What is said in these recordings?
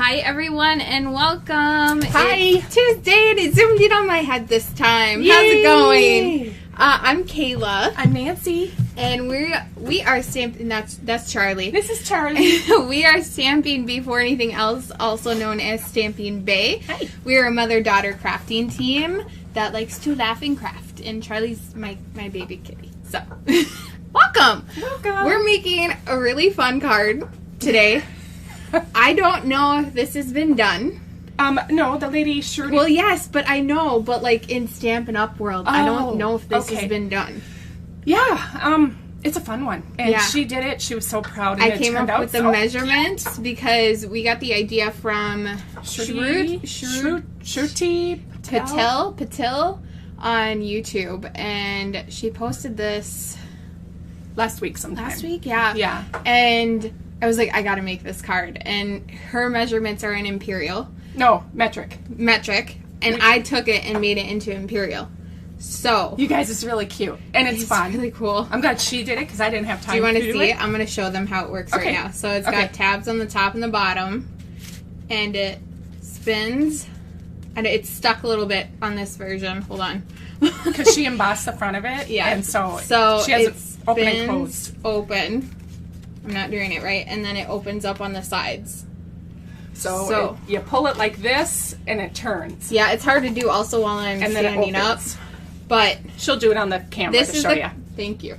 Hi everyone and welcome. Hi. It's Tuesday and it zoomed in on my head this time. Yay. How's it going? I'm Kayla. I'm Nancy. And we are stamping. That's Charlie. This is Charlie. We are Stamping Before Anything Else, also known as Stamping Bay. Hi. We are a mother-daughter crafting team that likes to laugh and craft. And Charlie's my baby kitty. So, welcome. Welcome. We're making a really fun card today. I don't know if this has been done. No, the lady sure did. Well, yes, but I know, but like in Stampin' Up world, I don't know if this okay. has been done. Yeah, it's a fun one. And Yeah. she did it. She was so proud. And I it came turned up out with the so measurements because we got the idea from Shruti Patil on YouTube, and she posted this last week sometime. last week. Yeah. Yeah. And I was like, I gotta make this card, and her measurements are in imperial. No, metric. And I took it and made it into imperial. So You guys, it's really cute. And it's fun. really cool. I'm glad she did it because I didn't have time Do you want to do see it. it? I'm going to show them how it works right Okay. now. So it's Okay. got tabs on the top and the bottom, and it spins, and it's stuck a little bit on this version. Hold on. Because she embossed the front of it. Yeah. And so she it has it open and spins closed. open. I'm not doing it right. And then it opens up on the sides. So you pull it like this and it turns. Yeah, it's hard to do also while I'm And then it standing up. opens. But She'll do it on the camera this to is show you. Thank you.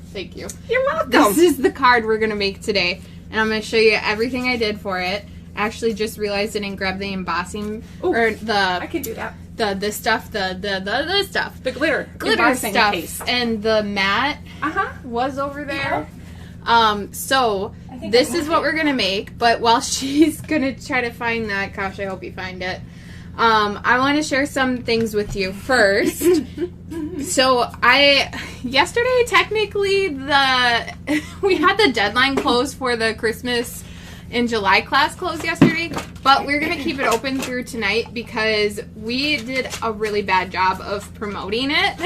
You're welcome. This is the card we're going to make today. And I'm going to show you everything I did for it. Actually just realized I didn't grab the embossing Ooh, or I can do that. the stuff, the stuff. The glitter Glitter stuff. case. And the mat Uh-huh. was over there. So I think this I is have what it. we're going to make. But while she's going to try to find that, gosh, I hope you find it. I want to share some things with you first. So yesterday technically we had the deadline closed for the Christmas in July class closed yesterday, but we're going to keep it open through tonight because we did a really bad job of promoting it.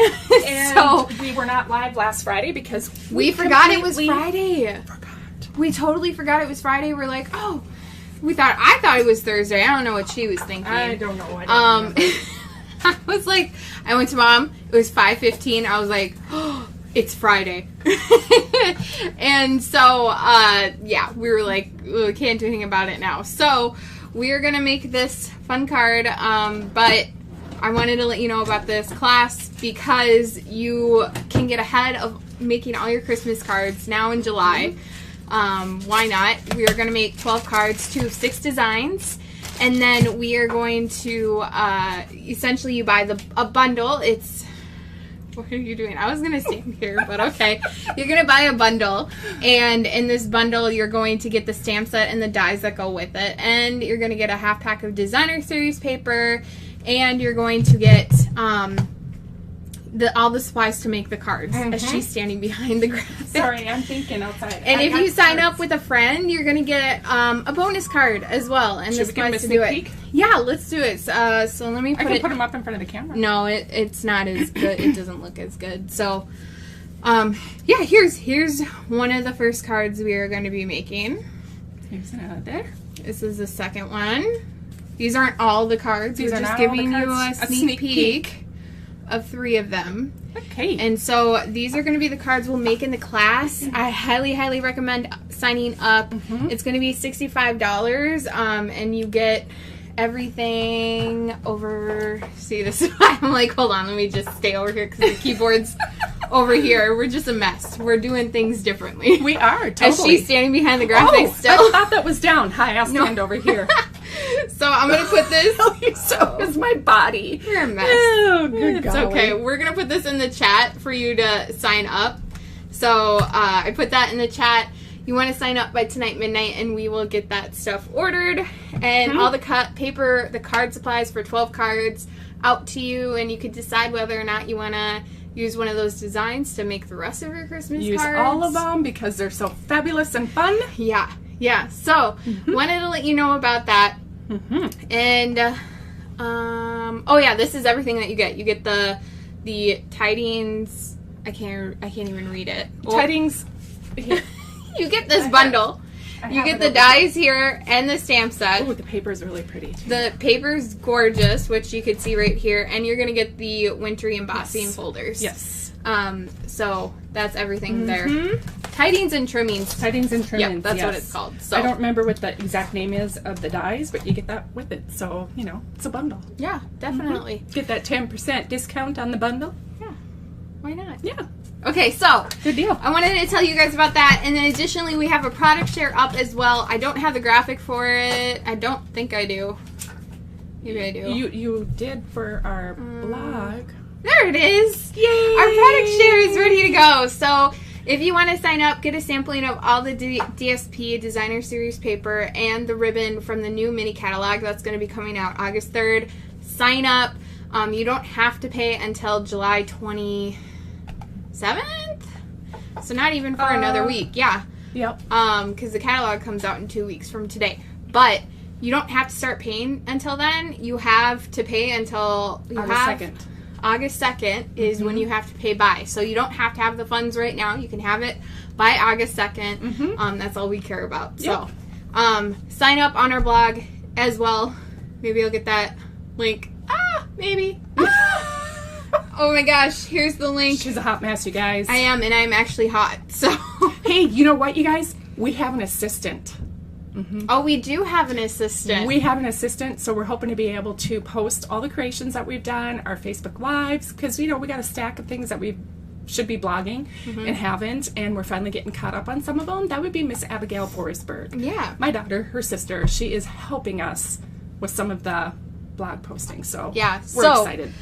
And So we were not live last Friday because we forgot it was completely Friday. forgot. We totally forgot it was Friday. We're like, oh, I thought it was Thursday. I don't know what she was thinking. I don't know. I don't remember. I was like, I went to Mom. It was 5:15. I was like, oh, it's Friday. And so, yeah, we were like, we can't do anything about it now. So we are going to make this fun card. But I wanted to let you know about this class because you can get ahead of making all your Christmas cards now in July. Why not? We are going to make 12 cards to 6 designs. And then we are going to, essentially you buy a bundle. What are you doing? I was going to stand here, but okay. You're going to buy a bundle. And in this bundle, you're going to get the stamp set and the dies that go with it. And you're going to get a half pack of designer series paper. And you're going to get, all the supplies to make the cards as she's standing behind the graphic. Sorry, I'm thinking outside. And if got you sign cards. up with a friend, you're going to get a bonus card as well. And Should the we give 'em a supplies to do sneak it. peek? Yeah, let's do it. So let me I put can it. put them up in front of the camera. No, it's not as good. It doesn't look as good. So, yeah, here's one of the first cards we are going to be making. Here's another there. This is the second one. These aren't all the cards. These We're are just not all the giving you a cards. A sneak sneak peek of 3 of them. Okay. And so these are going to be the cards we'll make in the class. I highly, highly recommend signing up. It's going to be $65, and you get everything over. See, this is why I'm like, hold on, let me just stay over here because the keyboard's over here. We're just a mess. We're doing things differently. We are, totally. As she's standing behind the graphics still. I thought that was down. Hi, I'll stand over here. So I'm going to put this. So is my body. You're a mess. Oh, good It's okay. We're going to put this in the chat for you to sign up. So I put that in the chat. You want to sign up by tonight midnight and we will get that stuff ordered. And all the paper, the card supplies for 12 cards out to you. And you could decide whether or not you want to use one of those designs to make the rest of your Christmas Use cards. all of them because they're so fabulous and fun. Yeah. Yeah. So wanted to let you know about that. And oh yeah, this is everything that you get. You get the tidings. I can't even read it. Tidings. You get this bundle. You get the dies here and the stamp set. Oh, the paper is really pretty too. The paper's gorgeous, which you can see right here, and you're gonna get the wintry embossing folders. Yes. So that's everything there. Tidings and trimmings. Tidings and trimmings. Yeah, that's what it's called. So I don't remember what the exact name is of the dies, but you get that with it. So, you know, it's a bundle. Yeah, definitely. Get that 10% discount on the bundle. Yeah. Why not? Yeah. Okay, so Good deal. I wanted to tell you guys about that, and then additionally we have a product share up as well. I don't have the graphic for it. I don't think I do. Maybe I do. You did for our blog. There it is. Yay! Our product share is ready to go. So if you want to sign up, get a sampling of all the DSP Designer Series paper and the ribbon from the new mini catalog that's going to be coming out August 3rd. Sign up. You don't have to pay until July 27th. So not even for another week. Yeah. Yep. Because the catalog comes out in 2 weeks from today. But you don't have to start paying until then. You have to pay until August 2nd is when you have to pay by. So you don't have to have the funds right now. You can have it by August 2nd. That's all we care about. Yep. So sign up on our blog as well. Maybe I'll get that link. Maybe. Oh my gosh, here's the link. She's a hot mess, you guys. I am, and I'm actually hot. So hey, you know what, you guys? We have an assistant. Oh, we do have an assistant. We have an assistant, so we're hoping to be able to post all the creations that we've done, our Facebook Lives, because, you know, we got a stack of things that we should be blogging and haven't, and we're finally getting caught up on some of them. That would be Miss Abigail Forsberg. Yeah. My daughter, her sister, she is helping us with some of the blog posting, so yeah, we're excited.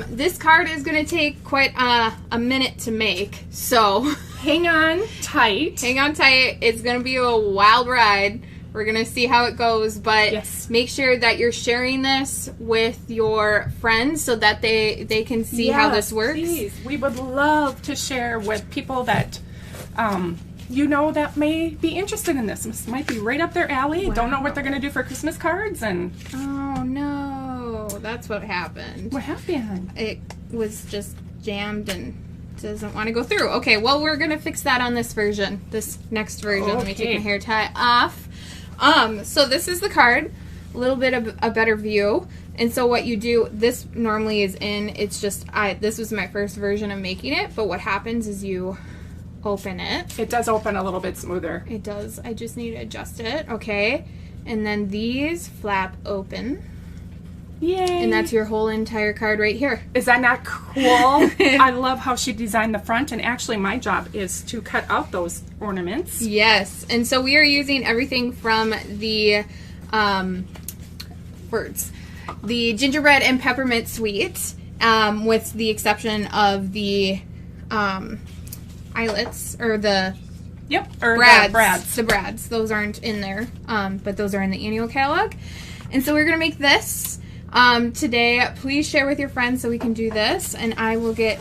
This card is going to take quite a minute to make, so hang on tight. Hang on tight. It's going to be a wild ride. We're going to see how it goes, but make sure that you're sharing this with your friends so that they can see how this works. Please. We would love to share with people that you know that may be interested in this. This might be right up their alley. Wow. Don't know what they're going to do for Christmas cards, and oh no, that's what happened. What happened? It was just jammed and doesn't want to go through. Okay, well, we're going to fix that on this version, this next version. Let me take my hair tie off. So this is the card, a little bit of a better view. And so what you do, this normally is in, it's just, this was my first version of making it, but what happens is you open it. It does open a little bit smoother. It does. I just need to adjust it. Okay. And then these flap open. Yay. And that's your whole entire card right here. Is that not cool? I love how she designed the front, and actually my job is to cut out those ornaments. Yes. And so we are using everything from the the Gingerbread and Peppermint Suite, with the exception of the eyelets, or the brads. The brads. Those aren't in there, but those are in the annual catalog. And so we're going to make this today. Please share with your friends so we can do this, and I will get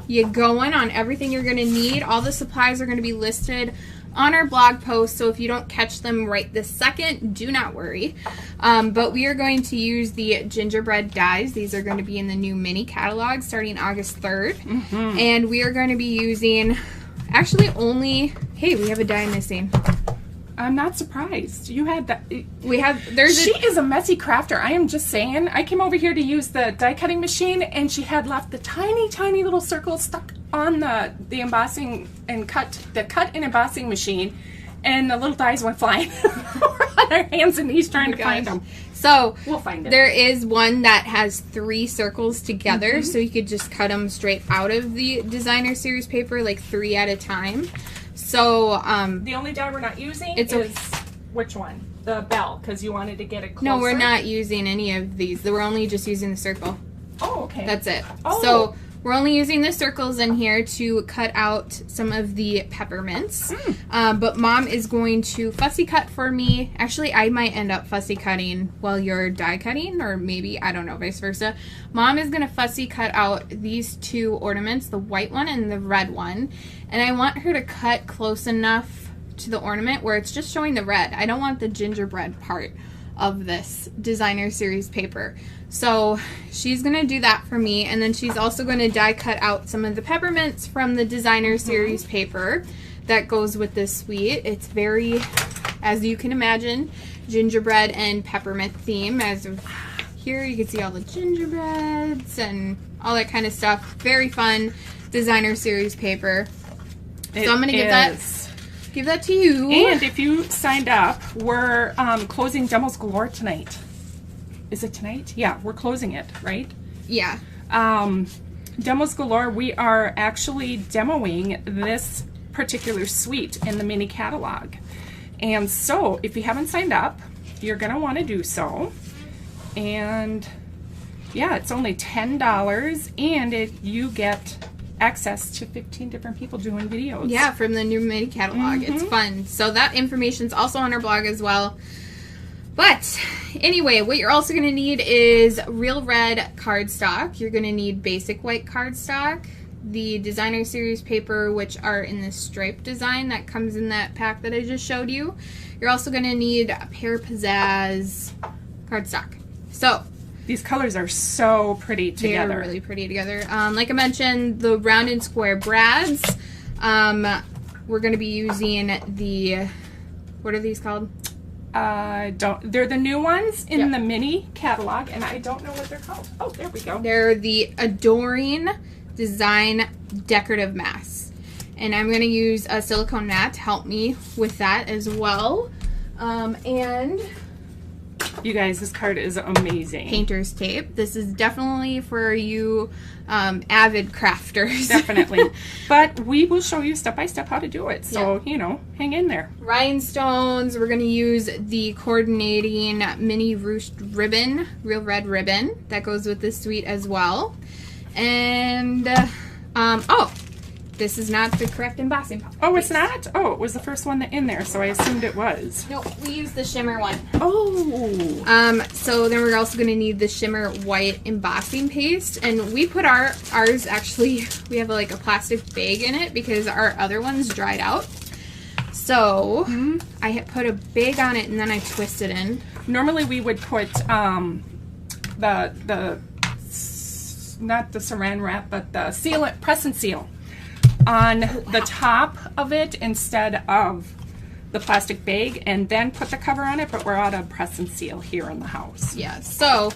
you going on everything you're going to need. All the supplies are going to be listed on our blog post, so if you don't catch them right this second, do not worry. But we are going to use the gingerbread dies. These are going to be in the new mini catalog starting August 3rd. And we are going to be using, actually only, hey, we have a die missing. I'm not surprised. You had that. She is a messy crafter. I am just saying. I came over here to use the die cutting machine, and she had left the tiny, tiny little circle stuck on the embossing and cut and embossing machine, and the little dies went flying. We're on our hands and knees trying to find them. So we'll find it. There is one that has 3 circles together, so you could just cut them straight out of the designer series paper, like 3 at a time. So the only die we're not using is which one? The bell, because you wanted to get it closer. No, we're not using any of these. We're only just using the circle. Oh, okay. That's it. Oh. So we're only using the circles in here to cut out some of the peppermints. But Mom is going to fussy cut for me. Actually, I might end up fussy cutting while you're die cutting, or maybe, I don't know, vice versa. Mom is going to fussy cut out these 2 ornaments, the white one and the red one. And I want her to cut close enough to the ornament where it's just showing the red. I don't want the gingerbread part of this designer series paper. So she's going to do that for me, and then she's also going to die cut out some of the peppermints from the designer series paper that goes with this suite. It's very as you can imagine, gingerbread and peppermint theme. As of here, you can see all the gingerbreads and all that kind of stuff. Very fun designer series paper. So I'm going to give that to you. And if you signed up, we're closing Demos Galore tonight. Is it tonight? Yeah, we're closing it, right? Yeah. Demos Galore, we are actually demoing this particular suite in the mini catalog. And so, if you haven't signed up, you're going to want to do so. And yeah, it's only $10, and you get access to 15 different people doing videos. Yeah, from the new mini catalog. It's fun. So that information's also on our blog as well. But anyway, what you're also going to need is real red cardstock. You're going to need basic white cardstock, the designer series paper, which are in this stripe design that comes in that pack that I just showed you. You're also going to need a Pear Pizzazz cardstock. So these colors are so pretty together. They're really pretty together. Like I mentioned, the round and square brads. We're going to be using the, what are these called? They're the new ones in the mini catalog, and I don't know what they're called. Oh, there we go. They're the Adoring Design Decorative Masks. And I'm going to use a silicone mat to help me with that as well. And you guys, this card is amazing. Painter's tape. This is definitely for you avid crafters. Definitely. But we will show you step by step how to do it. So, you know, hang in there. Rhinestones. We're going to use the coordinating mini ruched ribbon, real red ribbon that goes with this suite as well. And, oh, this is not the correct embossing powder. Oh, it's not? Oh, it was the first one in there, so I assumed it was. No, we used the shimmer one. Oh. So then we're also going to need the shimmer white embossing paste. And we put ours, actually, we have like a plastic bag in it because our other ones dried out. So I had put a bag on it and then I twisted in. Normally we would put not the saran wrap, but the sealant, press and seal on the top of it instead of the plastic bag, and then put the cover on it, but we're out of press and seal here in the house. Yeah, so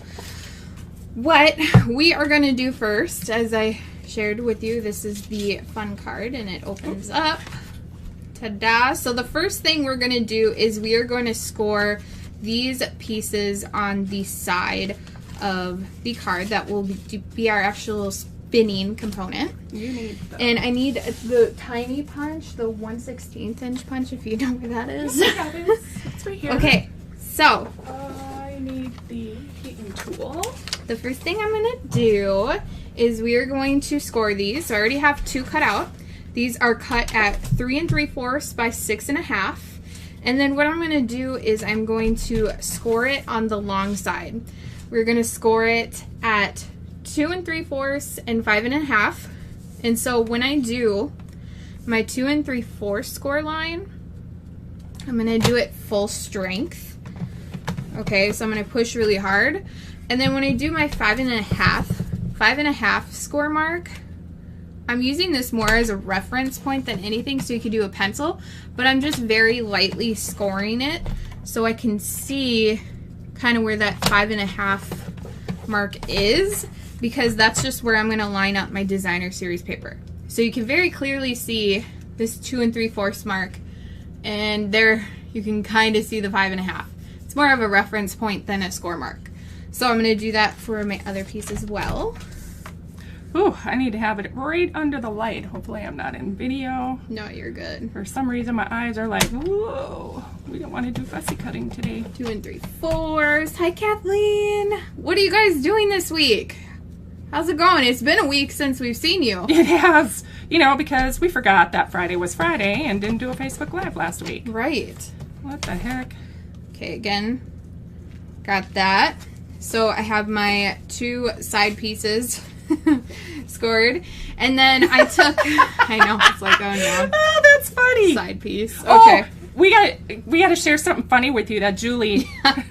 what we are going to do first, as I shared with you, this is the fun card and it opens up. Ta-da! So the first thing we're going to do is we are going to score these pieces on the side of the card that will be our actual spinning component. You need and I need the tiny punch, the 1/16 inch punch, if you know where that is. Yes, I got it. It's right here. Okay, so I need the heating tool. The first thing I'm going to do is we are going to score these. So I already have 2 cut out. These are cut at 3 3/4 by 6 1/2. And then what I'm going to do is I'm going to score it on the long side. We're going to score it at 2 3/4 and 5 1/2. And so when I do my 2 3/4 score line, I'm going to do it full strength. Okay, so I'm going to push really hard. And then when I do my 5 1/2 score mark, I'm using this more as a reference point than anything, so you could do a pencil, but I'm just very lightly scoring it so I can see kind of where that 5 1/2 mark is, because that's just where I'm going to line up my designer series paper. So you can very clearly see this 2 3/4 mark, and there you can kind of see the 5 1/2. It's more of a reference point than a score mark. So I'm going to do that for my other piece as well. Ooh, I need to have it right under the light. Hopefully I'm not in video. No, you're good. For some reason my eyes are like, whoa, we don't want to do fussy cutting today. 2 3/4. Hi, Kathleen. What are you guys doing this week? How's it going? It's been a week since we've seen you. It has. You know, because we forgot that Friday was Friday and didn't do a Facebook Live last week. Right. What the heck? Okay, again, got that. So I have my 2 side pieces scored, and then I took I know, it's like, oh no. Oh, that's funny. Side piece. Okay. Oh, we got to share something funny with you that Julie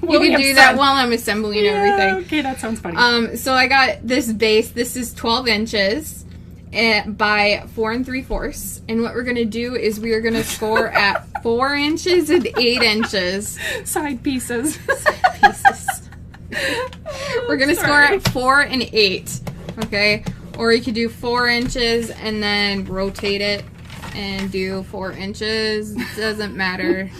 You can do that while I'm assembling everything. Okay, that sounds funny. So I got this base. This is 12 inches, by 4 3/4. And what we're going to do is we are going to score at 4 inches and 8 inches. Side pieces. We're going to score at 4 and 8. Okay? Or you could do 4 inches and then rotate it and do 4 inches. Doesn't matter.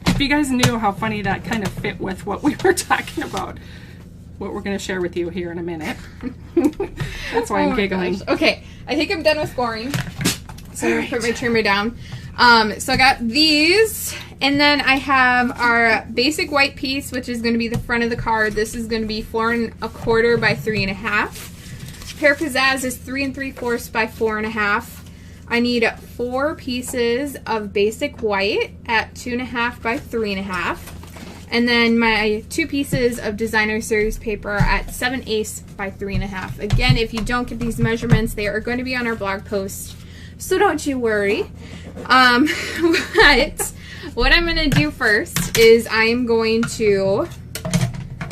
If you guys knew how funny that kind of fit with what we were talking about, what we're going to share with you here in a minute. That's why I'm giggling. Gosh. Okay, I think I'm done with scoring. So I'm going to put my trimmer down. So I got these, and then I have our basic white piece, which is going to be the front of the card. This is going to be 4 1/4 by 3 1/2. Pear Pizzazz is 3 3/4 by 4 1/2. I need 4 pieces of basic white at 2 1/2 by 3 1/2. And then my 2 pieces of designer series paper at 7/8 by 3 1/2. Again, if you don't get these measurements, they are going to be on our blog post, so don't you worry. But what I'm going to do first is I'm going to,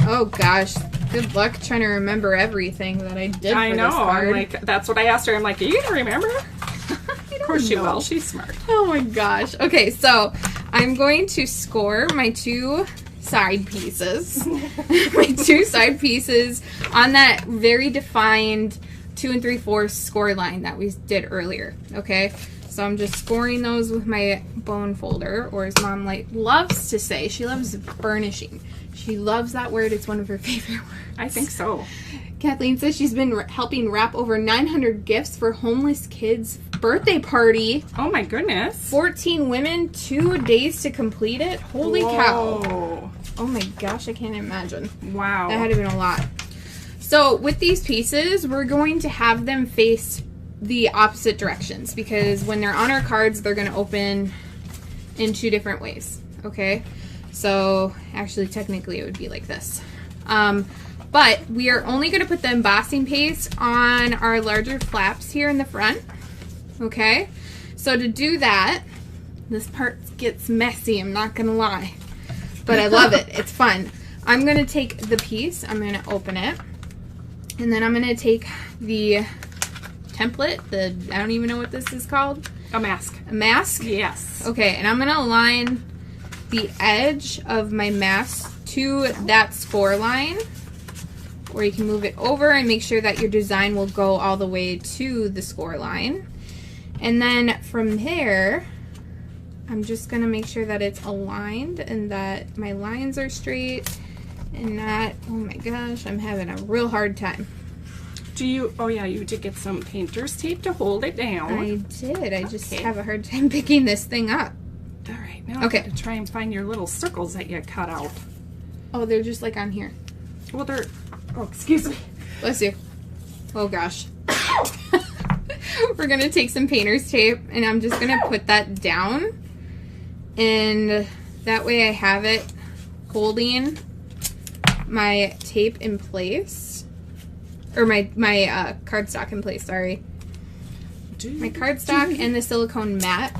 oh gosh, good luck trying to remember everything that I did for this card. I'm like, that's what I asked her. I'm like, are you going to remember? Of course she will. She's smart. Oh my gosh. Okay, so I'm going to score my 2 side pieces. My 2 side pieces on that very defined 2 3/4 score line that we did earlier. Okay, so I'm just scoring those with my bone folder, or as Mom loves to say, she loves burnishing. She loves that word. It's one of her favorite words. I think so. Kathleen says she's been helping wrap over 900 gifts for homeless kids' birthday party. Oh my goodness. 14 women, 2 days to complete it. Holy cow. Oh my gosh, I can't imagine. Wow. That had to have been a lot. So with these pieces, we're going to have them face the opposite directions, because when they're on our cards, they're going to open in 2 different ways. Okay? So actually, technically, it would be like this. But we are only going to put the embossing paste on our larger flaps here in the front. Okay? So to do that, this part gets messy, I'm not going to lie. But I love it. It's fun. I'm going to take the piece, I'm going to open it, and then I'm going to take the template, I don't even know what this is called. A mask. A mask? Yes. Okay, and I'm going to align the edge of my mask to that score line, or you can move it over and make sure that your design will go all the way to the score line. And then from there, I'm just going to make sure that it's aligned and that my lines are straight and not, oh my gosh, I'm having a real hard time. Oh yeah, you did get some painter's tape to hold it down. I did. I just have a hard time picking this thing up. All right, now I have to try and find your little circles that you cut out. Oh, they're just like on here. Well, oh, excuse me. Bless you. Oh gosh. We're going to take some painter's tape, and I'm just going to put that down, and that way I have it holding my tape in place, or my cardstock in place, sorry. My cardstock and the silicone mat,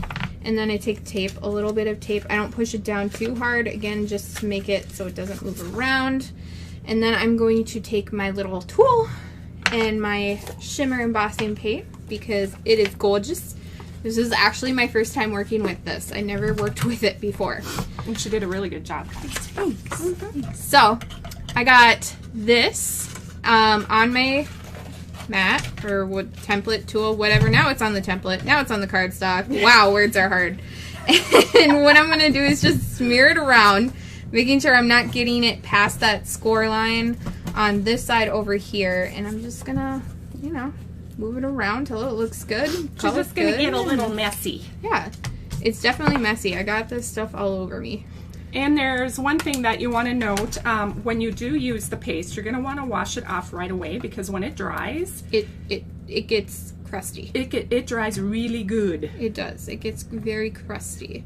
and then I take tape, a little bit of tape. I don't push it down too hard, again, just to make it so it doesn't move around. And then I'm going to take my little tool and my shimmer embossing paint, because it is gorgeous. This is actually my first time working with this. I never worked with it before. And she did a really good job. Thanks. Mm-hmm. So I got this on my mat, or what, template tool, whatever. Now it's on the template. Now it's on the cardstock. Wow, words are hard. And what I'm going to do is just smear it around, making sure I'm not getting it past that score line on this side over here. And I'm just going to, you know, move it around till it looks good. She's just going to get a little messy. Yeah, it's definitely messy. I got this stuff all over me. And there's one thing that you want to note. When you do use the paste, you're going to want to wash it off right away, because when it dries, it gets crusty. It dries really good. It does. It gets very crusty.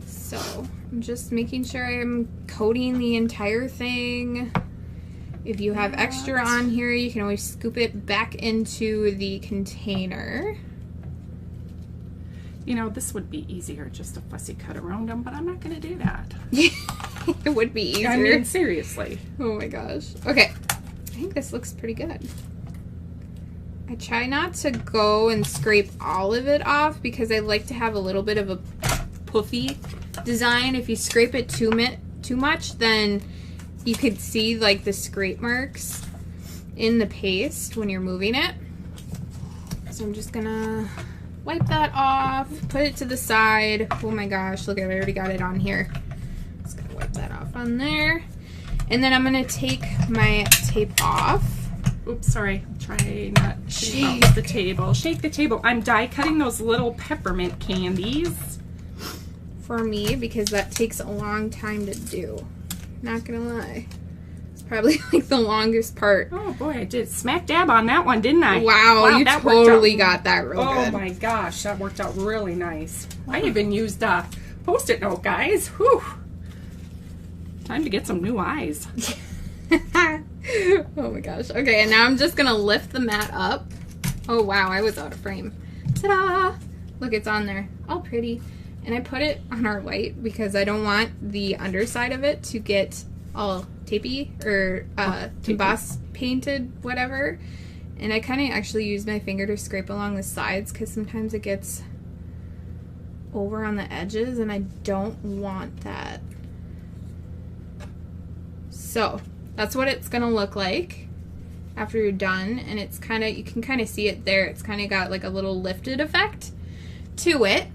So I'm just making sure I'm coating the entire thing. If you have extra on here, you can always scoop it back into the container. You know, this would be easier just to fussy cut around them, but I'm not going to do that. It would be easier. I mean, seriously. Oh my gosh. Okay. I think this looks pretty good. I try not to go and scrape all of it off because I like to have a little bit of a puffy design. If you scrape it too much, then you could see like the scrape marks in the paste when you're moving it. So I'm just gonna wipe that off, put it to the side. Oh my gosh, look, I already got it on here. Just gonna wipe that off on there. And then I'm gonna take my tape off. Oops, sorry. Try not to shake the table. Shake the table. I'm die cutting those little peppermint candies. For me, because that takes a long time to do. Not gonna lie. It's probably like the longest part. Oh boy, I did smack dab on that one, didn't I? Wow, you totally got that real good. Oh my gosh, that worked out really nice. I even used a Post-it note, guys. Whew. Time to get some new eyes. Oh my gosh. Okay, and now I'm just gonna lift the mat up. Oh wow, I was out of frame. Ta-da! Look, it's on there. All pretty. And I put it on our white because I don't want the underside of it to get all tapey or embossed, painted, whatever. And I kind of actually use my finger to scrape along the sides because sometimes it gets over on the edges and I don't want that. So that's what it's gonna look like after you're done, and it's kind of, you can kind of see it there. It's kind of got like a little lifted effect to it.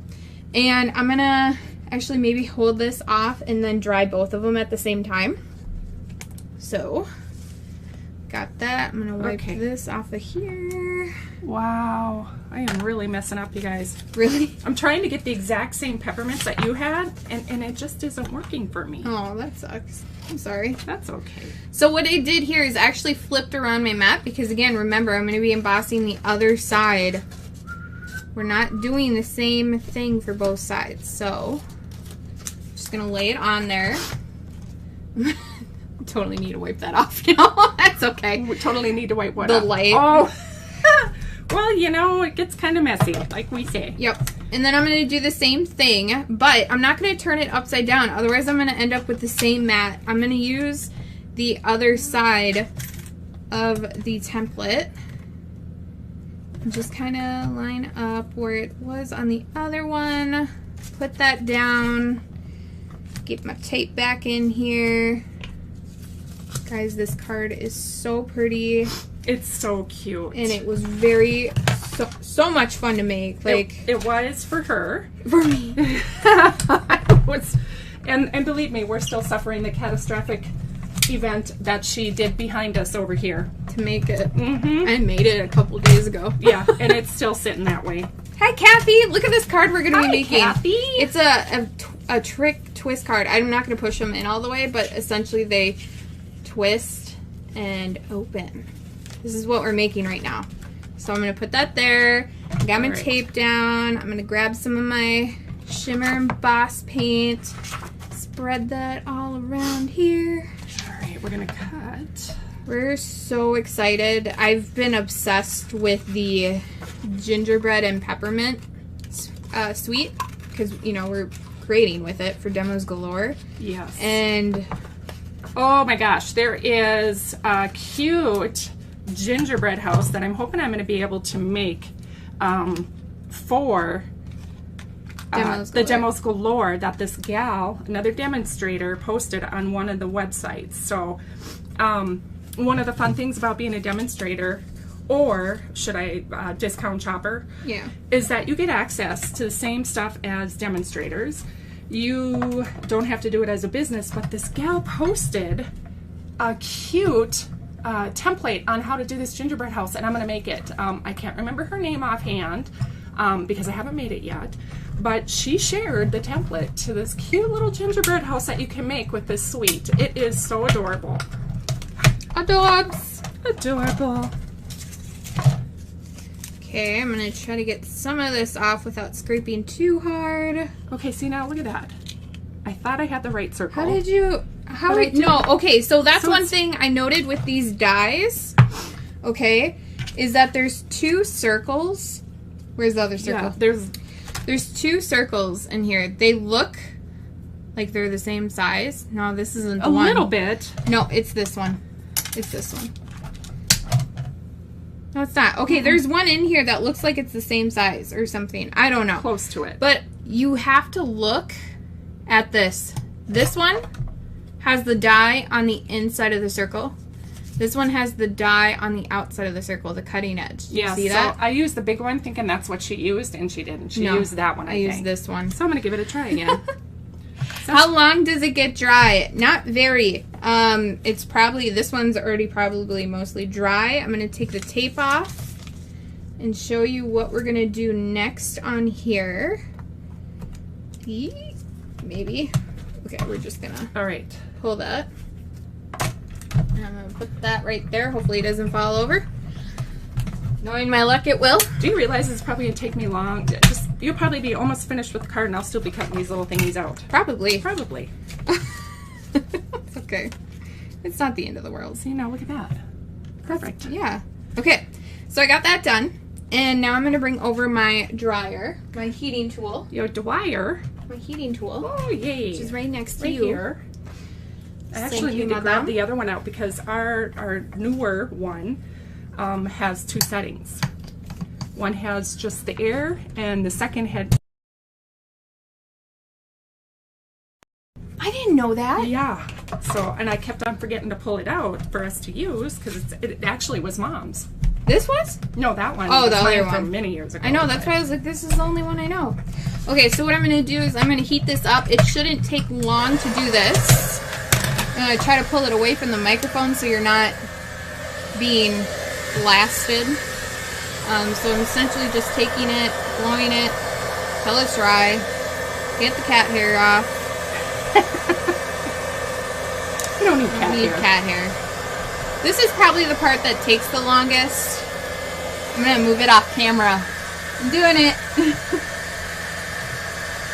And I'm gonna actually maybe hold this off and then dry both of them at the same time. So, got that. I'm gonna wipe this off of here. Wow, I am really messing up, you guys. Really? I'm trying to get the exact same peppermints that you had, and it just isn't working for me. Oh, that sucks. I'm sorry. That's okay. So what I did here is actually flipped around my mat because, again, remember, I'm going to be embossing the other side. We're not doing the same thing for both sides. So I'm just going to lay it on there. Totally need to wipe that off now. That's okay. We totally need to wipe what the up? light. Oh. Well, you know, it gets kind of messy, like we say. Yep. And then I'm going to do the same thing, but I'm not going to turn it upside down. Otherwise, I'm going to end up with the same mat. I'm going to use the other side of the template and just kind of line up where it was on the other one. Put that down. Get my tape back in here. Guys, this card is so pretty. It's so cute. And it was very, so much fun to make. Like it was for her. For me. And believe me, we're still suffering the catastrophic event that she did behind us over here. To make it. I made it a couple days ago. Yeah, and it's still sitting that way. Hi, Kathy. Look at this card we're going to be making. Kathy. It's a trick twist card. I'm not going to push them in all the way, but essentially they twist and open. This is what we're making right now. So I'm going to put that there. I got my tape down. I'm going to grab some of my shimmer emboss paint. Spread that all around here. All right, we're going to cut. We're so excited. I've been obsessed with the Gingerbread and Peppermint Suite because, you know, we're creating with it for Demos Galore. Yes. And oh my gosh, there is a cute gingerbread house that I'm hoping I'm going to be able to make for the Demos Galore that this gal, another demonstrator, posted on one of the websites. So one of the fun things about being a demonstrator, or should I discount shopper, is that you get access to the same stuff as demonstrators. You don't have to do it as a business, but this gal posted a cute template on how to do this gingerbread house, and I'm going to make it. I can't remember her name offhand because I haven't made it yet, but she shared the template to this cute little gingerbread house that you can make with this suite. It is so adorable. Adorbs. Adorable. Okay, I'm going to try to get some of this off without scraping too hard. Okay, see now, look at that. I thought I had the right circle. How did you... No, okay, so that's one thing I noted with these dies, okay, is that there's two circles. Where's the other circle? Yeah, there's two circles in here. They look like they're the same size. No, this isn't the one. A little bit. No, it's this one. It's this one. No, it's not. Okay, there's one in here that looks like it's the same size or something. I don't know. Close to it. But you have to look at this. This one has the die on the inside of the circle. This one has the die on the outside of the circle, the cutting edge. Yeah, see that? So I used the big one thinking that's what she used, and she didn't. She used that one, I think. used this one. So I'm going to give it a try again. How long does it get dry? Not very. It's probably, this one's already probably mostly dry. I'm going to take the tape off and show you what we're going to do next on here. Maybe. Okay, we're just going to All right. pull that. And I'm going to put that right there. Hopefully it doesn't fall over. Knowing my luck, it will. Do you realize it's probably going to take me long? You'll probably be almost finished with the card, and I'll still be cutting these little thingies out. Probably. Probably. It's okay. It's not the end of the world. See, now look at that. Perfect. Yeah. Okay. So I got that done. And now I'm going to bring over my dryer, my heating tool. Your dryer. My heating tool. Oh, yay. Which is right next to right you. Here. I actually need to grab the other one out because our newer one has two settings. One has just the air, and the second had... I didn't know that. Yeah. So, and I kept on forgetting to pull it out for us to use because it actually was Mom's. This was? No, that one. Oh, the was other mine one. from many years ago. I know, that's why I was like, this is the only one I know. Okay, so what I'm going to do is I'm going to heat this up. It shouldn't take long to do this. I'm going to try to pull it away from the microphone so you're not being blasted. So I'm essentially just taking it, blowing it till it's dry. Get the cat hair off. You don't need cat hair. This is probably the part that takes the longest. I'm going to move it off camera. I'm doing it.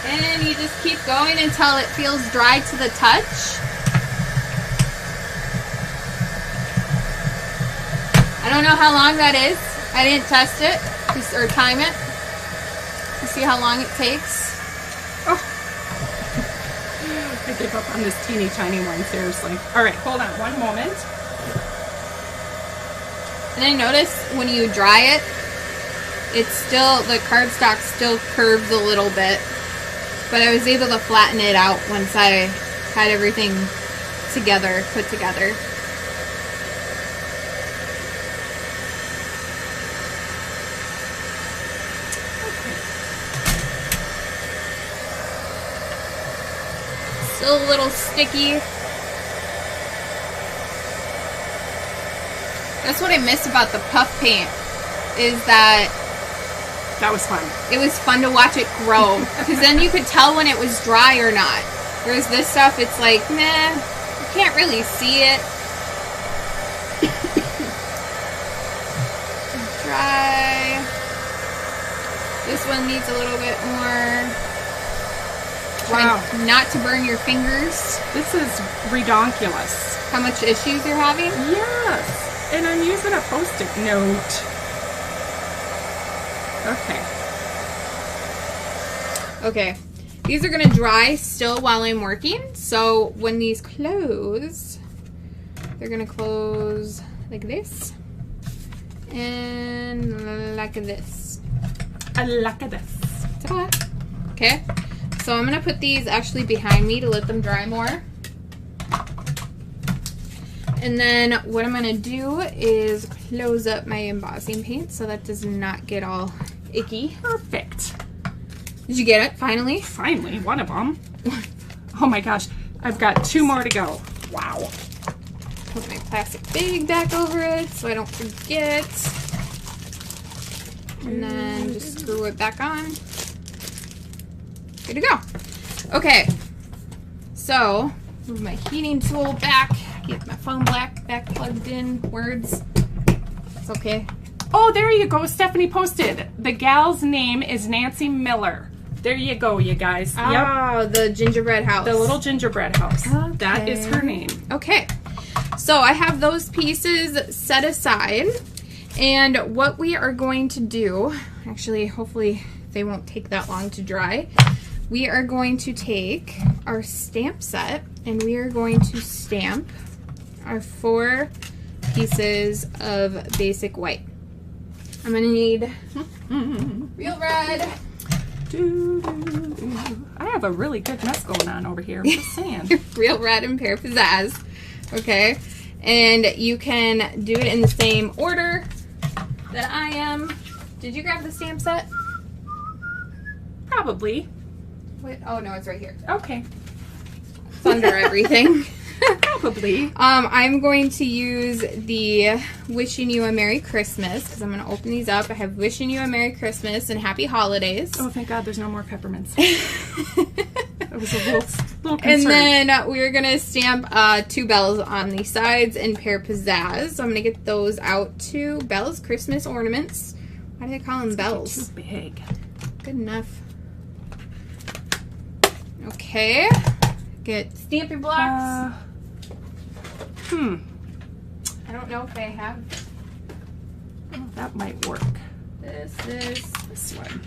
And you just keep going until it feels dry to the touch. I don't know how long that is. I didn't test it or time it to see how long it takes. Oh. I gave up on this teeny tiny one, seriously. All right, hold on one moment. And I notice when you dry it, it's still, the cardstock still curves a little bit. But I was able to flatten it out once I had everything together, put together. Still a little sticky. That's what I miss about the puff paint, is that that was fun. It was fun to watch it grow, because then you could tell when it was dry or not. Whereas this stuff, it's like, meh, you can't really see it. Dry. This one needs a little bit more. Wow. Try not to burn your fingers. This is redonkulous. How much issues you're having? Yes. And I'm using a Post-it note. Okay. These are going to dry still while I'm working. So when these close, they're going to close like this. And like this. Like this. Ta-da. Okay. So I'm going to put these actually behind me to let them dry more. And then what I'm going to do is close up my embossing paint so that does not get all icky. Perfect. Did you get it finally? Finally, one of them. Oh my gosh, I've got two more to go. Wow. Put my plastic bag back over it so I don't forget. And then just screw it back on. Good to go. Okay, so move my heating tool back. Get my phone back plugged in. Words. It's okay. Oh, there you go. Stephanie posted. The gal's name is Nancy Miller. There you go, you guys. Oh, yep. The gingerbread house. The little gingerbread house. Okay. That is her name. Okay. So I have those pieces set aside. And what we are going to do, actually, hopefully they won't take that long to dry. We are going to take our stamp set and we are going to stamp our 4 pieces of basic white. I'm gonna need Real Red. I have a really good mess going on over here. I'm just saying. Real Red and Pear Pizzazz. Okay. And you can do it in the same order that I am. Did you grab the stamp set? Probably. Wait, oh no, it's right here. Okay. It's under everything. Probably. I'm going to use the Wishing You a Merry Christmas because I'm going to open these up. I have Wishing You a Merry Christmas and Happy Holidays. Oh, thank God there's no more peppermints. It was a little concern. And then we're going to stamp 2 bells on the sides and Pear Pizzazz. So I'm going to get those out too. Bells, Christmas ornaments. Why do they call them bells? Too big. Good enough. Okay. Get Stampin' blocks. I don't know if they have. Oh, that might work. This one.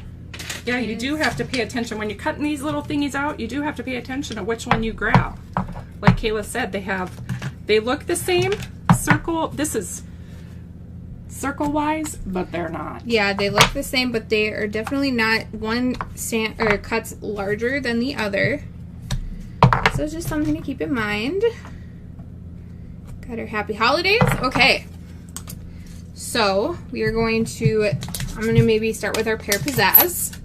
Yeah, you do have to pay attention. When you're cutting these little thingies out, you do have to pay attention to which one you grab. Like Kayla said, they look the same. Circle, this is circle-wise, but they're not. Yeah, they look the same, but they are definitely not. One cuts larger than the other. So it's just something to keep in mind. Got our Happy Holidays. Okay. So we are going to, I'm going to maybe start with our Pear Pizzazz.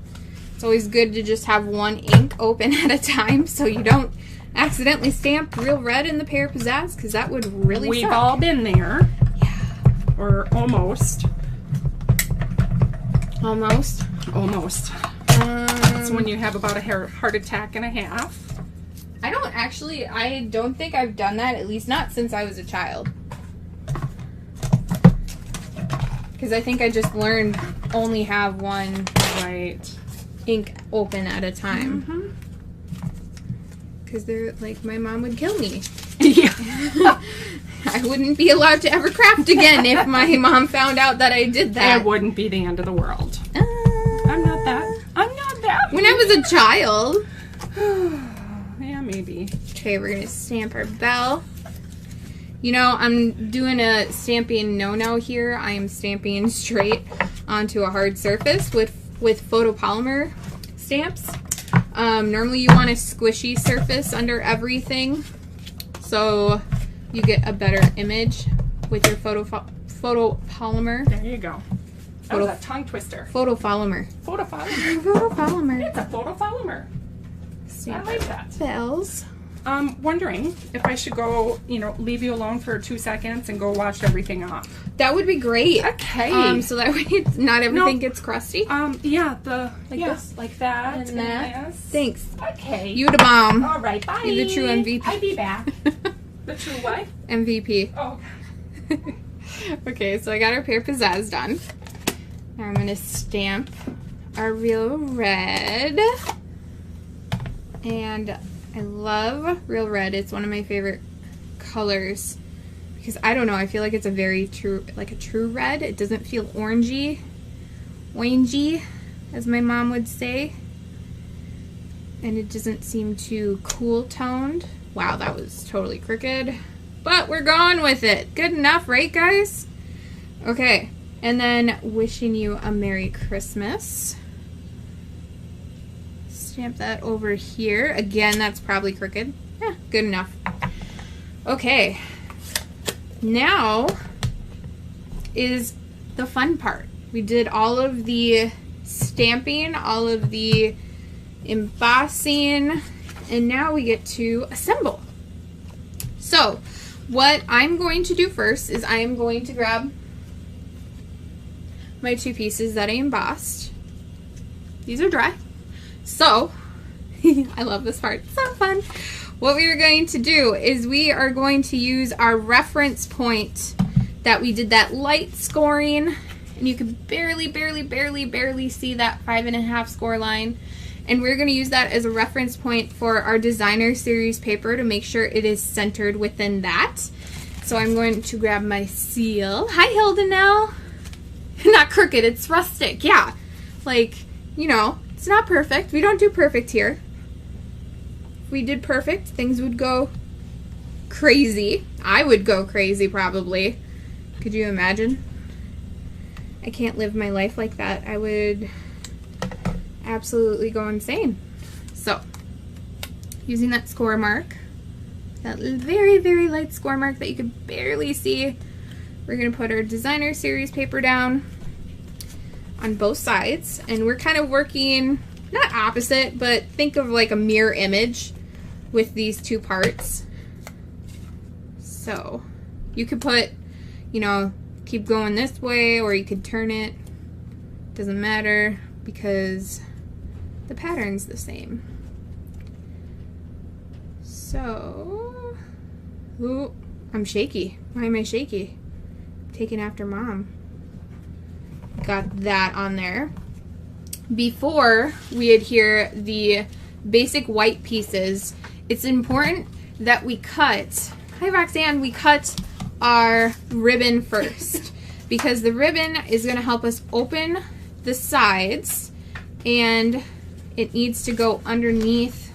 It's always good to just have one ink open at a time so you don't accidentally stamp Real Red in the Pear Pizzazz because that would really We've suck. all been there. Yeah. Or almost. Almost. Almost. That's when you have about a heart attack and a half. I don't think I've done that, at least not since I was a child. Because I think I just learned only have one ink open at a time. Because they're like, my mom would kill me. Yeah. I wouldn't be allowed to ever craft again if my mom found out that I did that. It wouldn't be the end of the world. I'm not that. When I was a child. Yeah, maybe. Okay, we're going to stamp our bell. You know, I'm doing a stamping no-no here. I am stamping straight onto a hard surface with photopolymer stamps. Normally you want a squishy surface under everything so you get a better image with your photopolymer. There you go. That was a tongue twister. Photopolymer. Photopolymer. Photopolymer. It's a photopolymer. Stamp I like that. Bells. Wondering if I should go, leave you alone for 2 seconds and go wash everything off. That would be great. Okay. So that way not everything gets crusty. Yeah, this? like that. And that. This. Thanks. Okay. You the bomb. All right, bye. You're the true MVP. I'll be back. The true what? MVP. Oh. Okay, so I got our Pear Pizzazz done. Now I'm going to stamp our Real Red. And I love Real Red. It's one of my favorite colors because I don't know, I feel like it's a very true, like a true red. It doesn't feel orangey, as my mom would say. And it doesn't seem too cool toned. Wow, that was totally crooked. But we're going with it. Good enough, right guys? Okay, and then Wishing You a Merry Christmas. Stamp that over here. Again, that's probably crooked. Yeah, good enough. Okay. Now is the fun part. We did all of the stamping, all of the embossing, and now we get to assemble. So, what I'm going to do first is I am going to grab my 2 pieces that I embossed. These are dry. So, I love this part, it's so fun. What we are going to do is we are going to use our reference point that we did that light scoring, and you can barely see that 5.5 score line. And we're going to use that as a reference point for our designer series paper to make sure it is centered within that. So I'm going to grab my seal. Hi, Hildenell. Not crooked, it's rustic, yeah. Like, it's not perfect. We don't do perfect here. If we did perfect, things would go crazy. I would go crazy, probably. Could you imagine? I can't live my life like that. I would absolutely go insane. So, using that score mark, that very, very light score mark that you could barely see, we're going to put our designer series paper down on both sides. And we're kind of working, not opposite, but think of like a mirror image with these two parts. So, you could put, you know, keep going this way, or you could turn it. Doesn't matter because the pattern's the same. So, ooh, I'm shaky. Why am I shaky? Taking after mom. Got that on there. Before we adhere the basic white pieces, it's important that we cut, hi Roxanne, we cut our ribbon first, because the ribbon is going to help us open the sides, and it needs to go underneath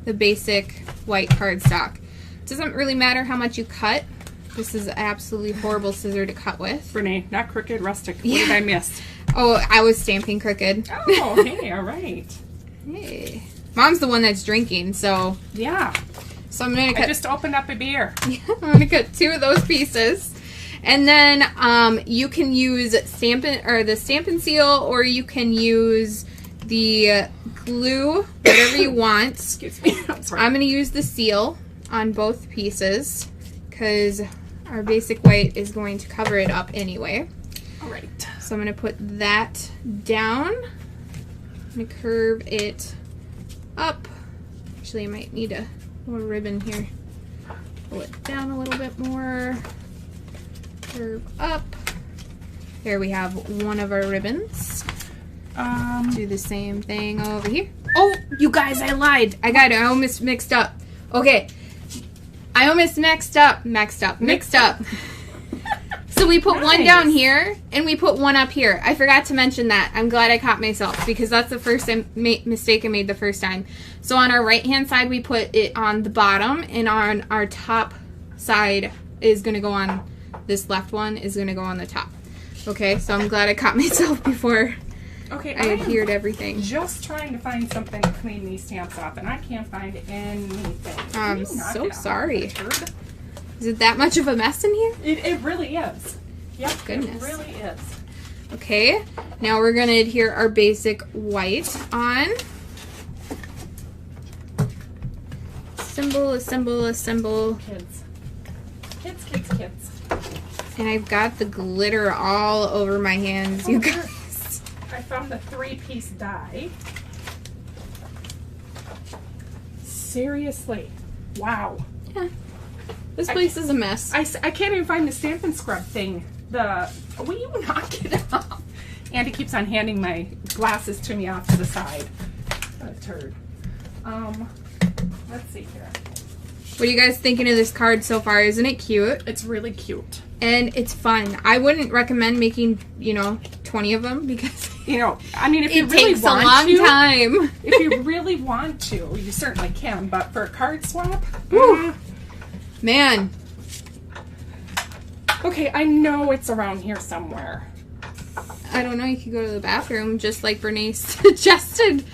the basic white cardstock. It doesn't really matter how much you cut. This is an absolutely horrible scissor to cut with. Renee, not crooked, rustic. What did I miss? Oh, I was stamping crooked. Oh, hey, all right. Hey. Mom's the one that's drinking, so. Yeah. So I'm going to cut. I just opened up a beer. Yeah, I'm going to cut 2 of those pieces. And then you can use the Stampin' Seal, or you can use the glue, whatever you want. Excuse me. I'm going to use the seal on both pieces because our basic white is going to cover it up anyway. All right. So I'm going to put that down. I'm going to curve it up. Actually, I might need a little ribbon here. Pull it down a little bit more. Curve up. There we have one of our ribbons. Do the same thing over here. Oh, you guys, I lied. I almost mixed up. Okay. I almost mixed up. So we put one down here, and we put one up here. I forgot to mention that. I'm glad I caught myself, because that's the first mistake I made the first time. So on our right-hand side, we put it on the bottom, and on our top side is going to go on, this left one is going to go on the top. Okay, so I'm glad I caught myself before I adhered everything. Just trying to find something to clean these stamps off, and I can't find anything. I'm so sorry. Is it that much of a mess in here? It really is. Yep, goodness. It really is. Okay, now we're going to adhere our basic white on. Assemble, assemble, assemble. Kids. And I've got the glitter all over my hands, you guys. I found the 3-piece die. Seriously. Wow. Yeah. This place is a mess. I can't even find the Stampin' Scrub thing. Will you knock it off? Andy keeps on handing my glasses to me off to the side. What a turd. Let's see here. What are you guys thinking of this card so far? Isn't it cute? It's really cute. And it's fun. I wouldn't recommend making, 20 of them, because I mean, if you really takes want a long to, time. If you really want to, you certainly can. But for a card swap, man. Okay, I know it's around here somewhere. I don't know. You could go to the bathroom, just like Bernice suggested.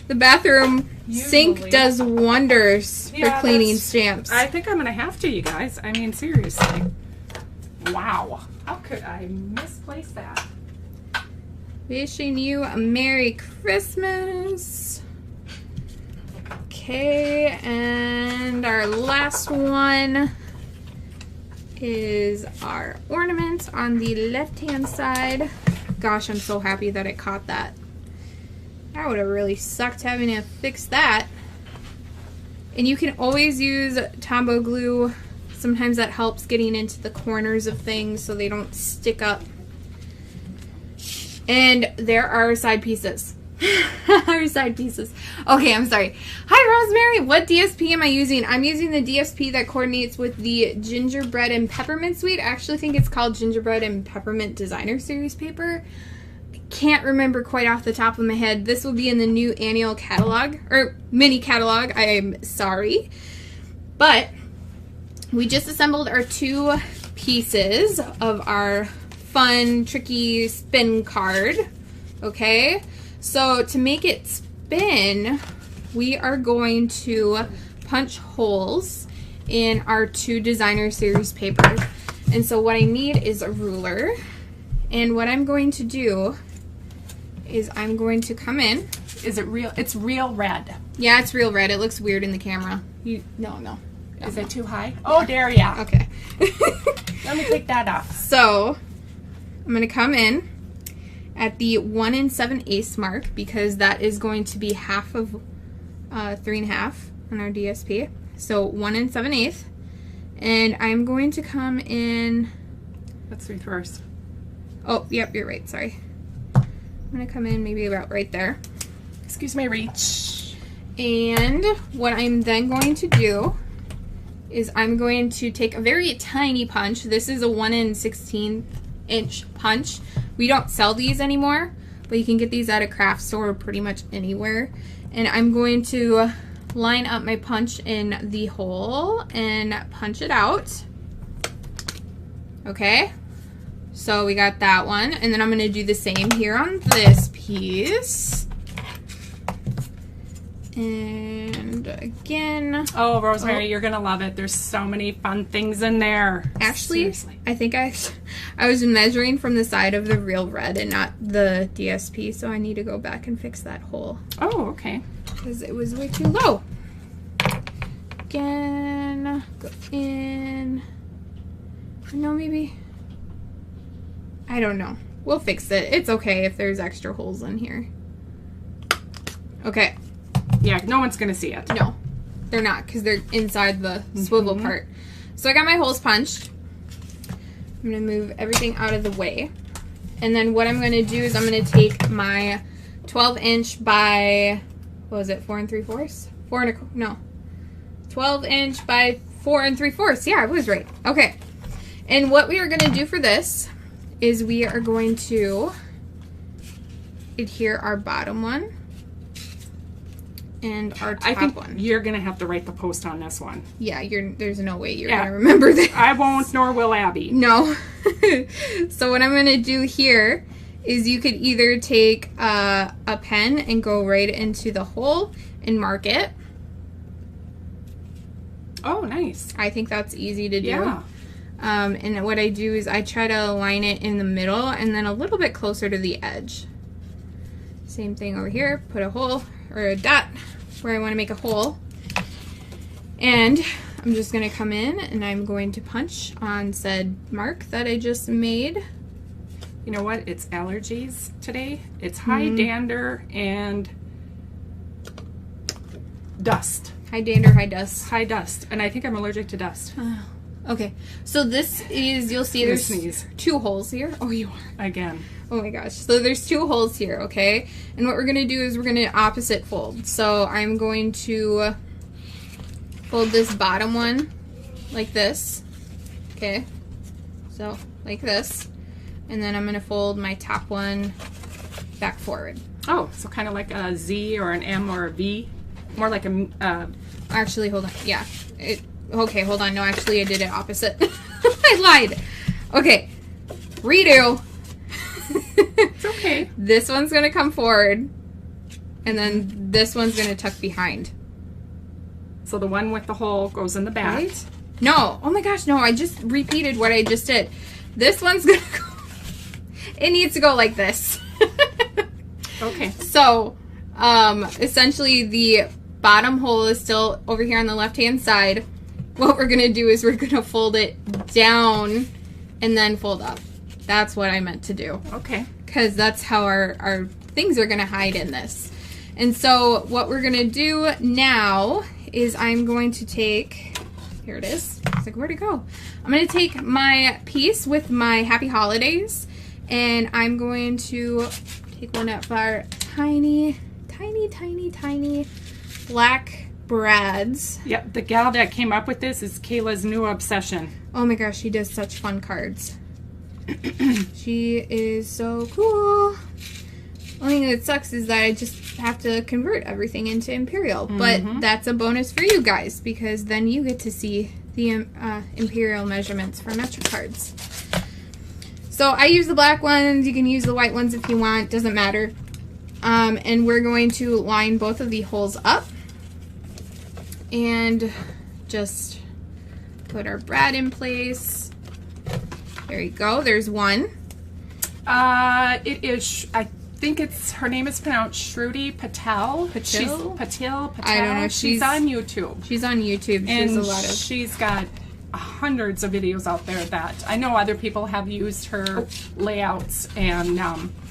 The bathroom sink does wonders for cleaning stamps. I think I'm going to have to, you guys. I mean, seriously. Wow. How could I misplace that? Wishing you a Merry Christmas. Okay, and our last one is our ornament on the left-hand side. Gosh, I'm so happy that it caught that. That would have really sucked having to fix that. And you can always use Tombow glue. Sometimes that helps getting into the corners of things so they don't stick up. And there are side pieces. Our side pieces. Okay, I'm sorry. Hi, Rosemary. What DSP am I using? I'm using the DSP that coordinates with the Gingerbread and Peppermint Suite. I actually think it's called Gingerbread and Peppermint Designer Series paper. I can't remember quite off the top of my head. This will be in the new annual catalog, or mini catalog. I am sorry. But we just assembled our 2 pieces of our fun, tricky spin card. Okay, so to make it spin, we are going to punch holes in our 2 designer series papers. And so what I need is a ruler. And what I'm going to do is I'm going to come in. Is it real? It's real red. Yeah, it's real red. It looks weird in the camera. No. Is it too high? Oh, there, yeah. Okay. Let me take that off. So I'm going to come in at the 1 7/8 mark because that is going to be half of 3 1/2 on our DSP. So 1 7/8. And I'm going to come in. That's reverse. Oh, yep, you're right. Sorry. I'm going to come in maybe about right there. Excuse my reach. And what I'm then going to do is I'm going to take a very tiny punch. This is a 1 16" punch. We don't sell these anymore, but you can get these at a craft store pretty much anywhere. And I'm going to line up my punch in the hole and punch it out. Okay, so we got that one. And then I'm going to do the same here on this piece. And again. Oh, Rosemary, you're going to love it. There's so many fun things in there. Actually, Seriously. I think I was measuring from the side of the real red and not the DSP, so I need to go back and fix that hole. Oh, okay. Because it was way too low. Again, go in. No, maybe. I don't know. We'll fix it. It's okay if there's extra holes in here. Okay. Yeah, no one's going to see it. No, they're not because they're inside the swivel part. So I got my holes punched. I'm going to move everything out of the way. And then what I'm going to do is I'm going to take my 12" by, what was it, 4 3/4? 12" by 4 3/4. Yeah, I was right. Okay. And what we are going to do for this is we are going to adhere our bottom one and our top I think one. You're going to have to write the post on this one. Yeah, there's no way you're going to remember this. I won't, nor will Abby. No. So what I'm going to do here is you could either take a pen and go right into the hole and mark it. Oh, nice. I think that's easy to do. Yeah. And what I do is I try to align it in the middle and then a little bit closer to the edge. Same thing over here. Put a hole or a dot where I want to make a hole. And I'm just going to come in and I'm going to punch on said mark that I just made. You know what? It's allergies today. It's high dander and dust. High dander, high dust. High dust. And I think I'm allergic to dust. Okay, so this is, you'll see there's sneeze. 2 holes here. Oh, you are. Again. Oh my gosh. So there's 2 holes here, okay? And what we're going to do is we're going to opposite fold. So I'm going to fold this bottom one like this. Okay? So like this. And then I'm going to fold my top one back forward. Oh, so kind of like a Z or an M or a V. More like a... Actually, hold on. Yeah. Okay, hold on. No, actually, I did it opposite. I lied. Okay. Redo. It's okay. This one's going to come forward. And then this one's going to tuck behind. So the one with the hole goes in the back. Right? No. Oh my gosh, no. I just repeated what I just did. This one's going to go... It needs to go like this. Okay. So, essentially, the bottom hole is still over here on the left-hand side. What we're going to do is we're going to fold it down and then fold up. That's what I meant to do. Okay. Because that's how our things are going to hide in this. And so what we're going to do now is I'm going to take, here it is. It's like, where'd it go? I'm going to take my piece with my Happy Holidays and I'm going to take one of our tiny black brads. Yep, the gal that came up with this is Kayla's new obsession. Oh my gosh, she does such fun cards. She is so cool. Only thing that sucks is that I just have to convert everything into Imperial. But that's a bonus for you guys because then you get to see the Imperial measurements for Metro cards. So I use the black ones. You can use the white ones if you want. Doesn't matter. And we're going to line both of the holes up. And just put our brad in place. There you go. There's one. It is, I think her name is pronounced Shruti Patel. Patel. I don't know. She's on YouTube. She's on YouTube. She's got hundreds of videos out there that I know other people have used her layouts, and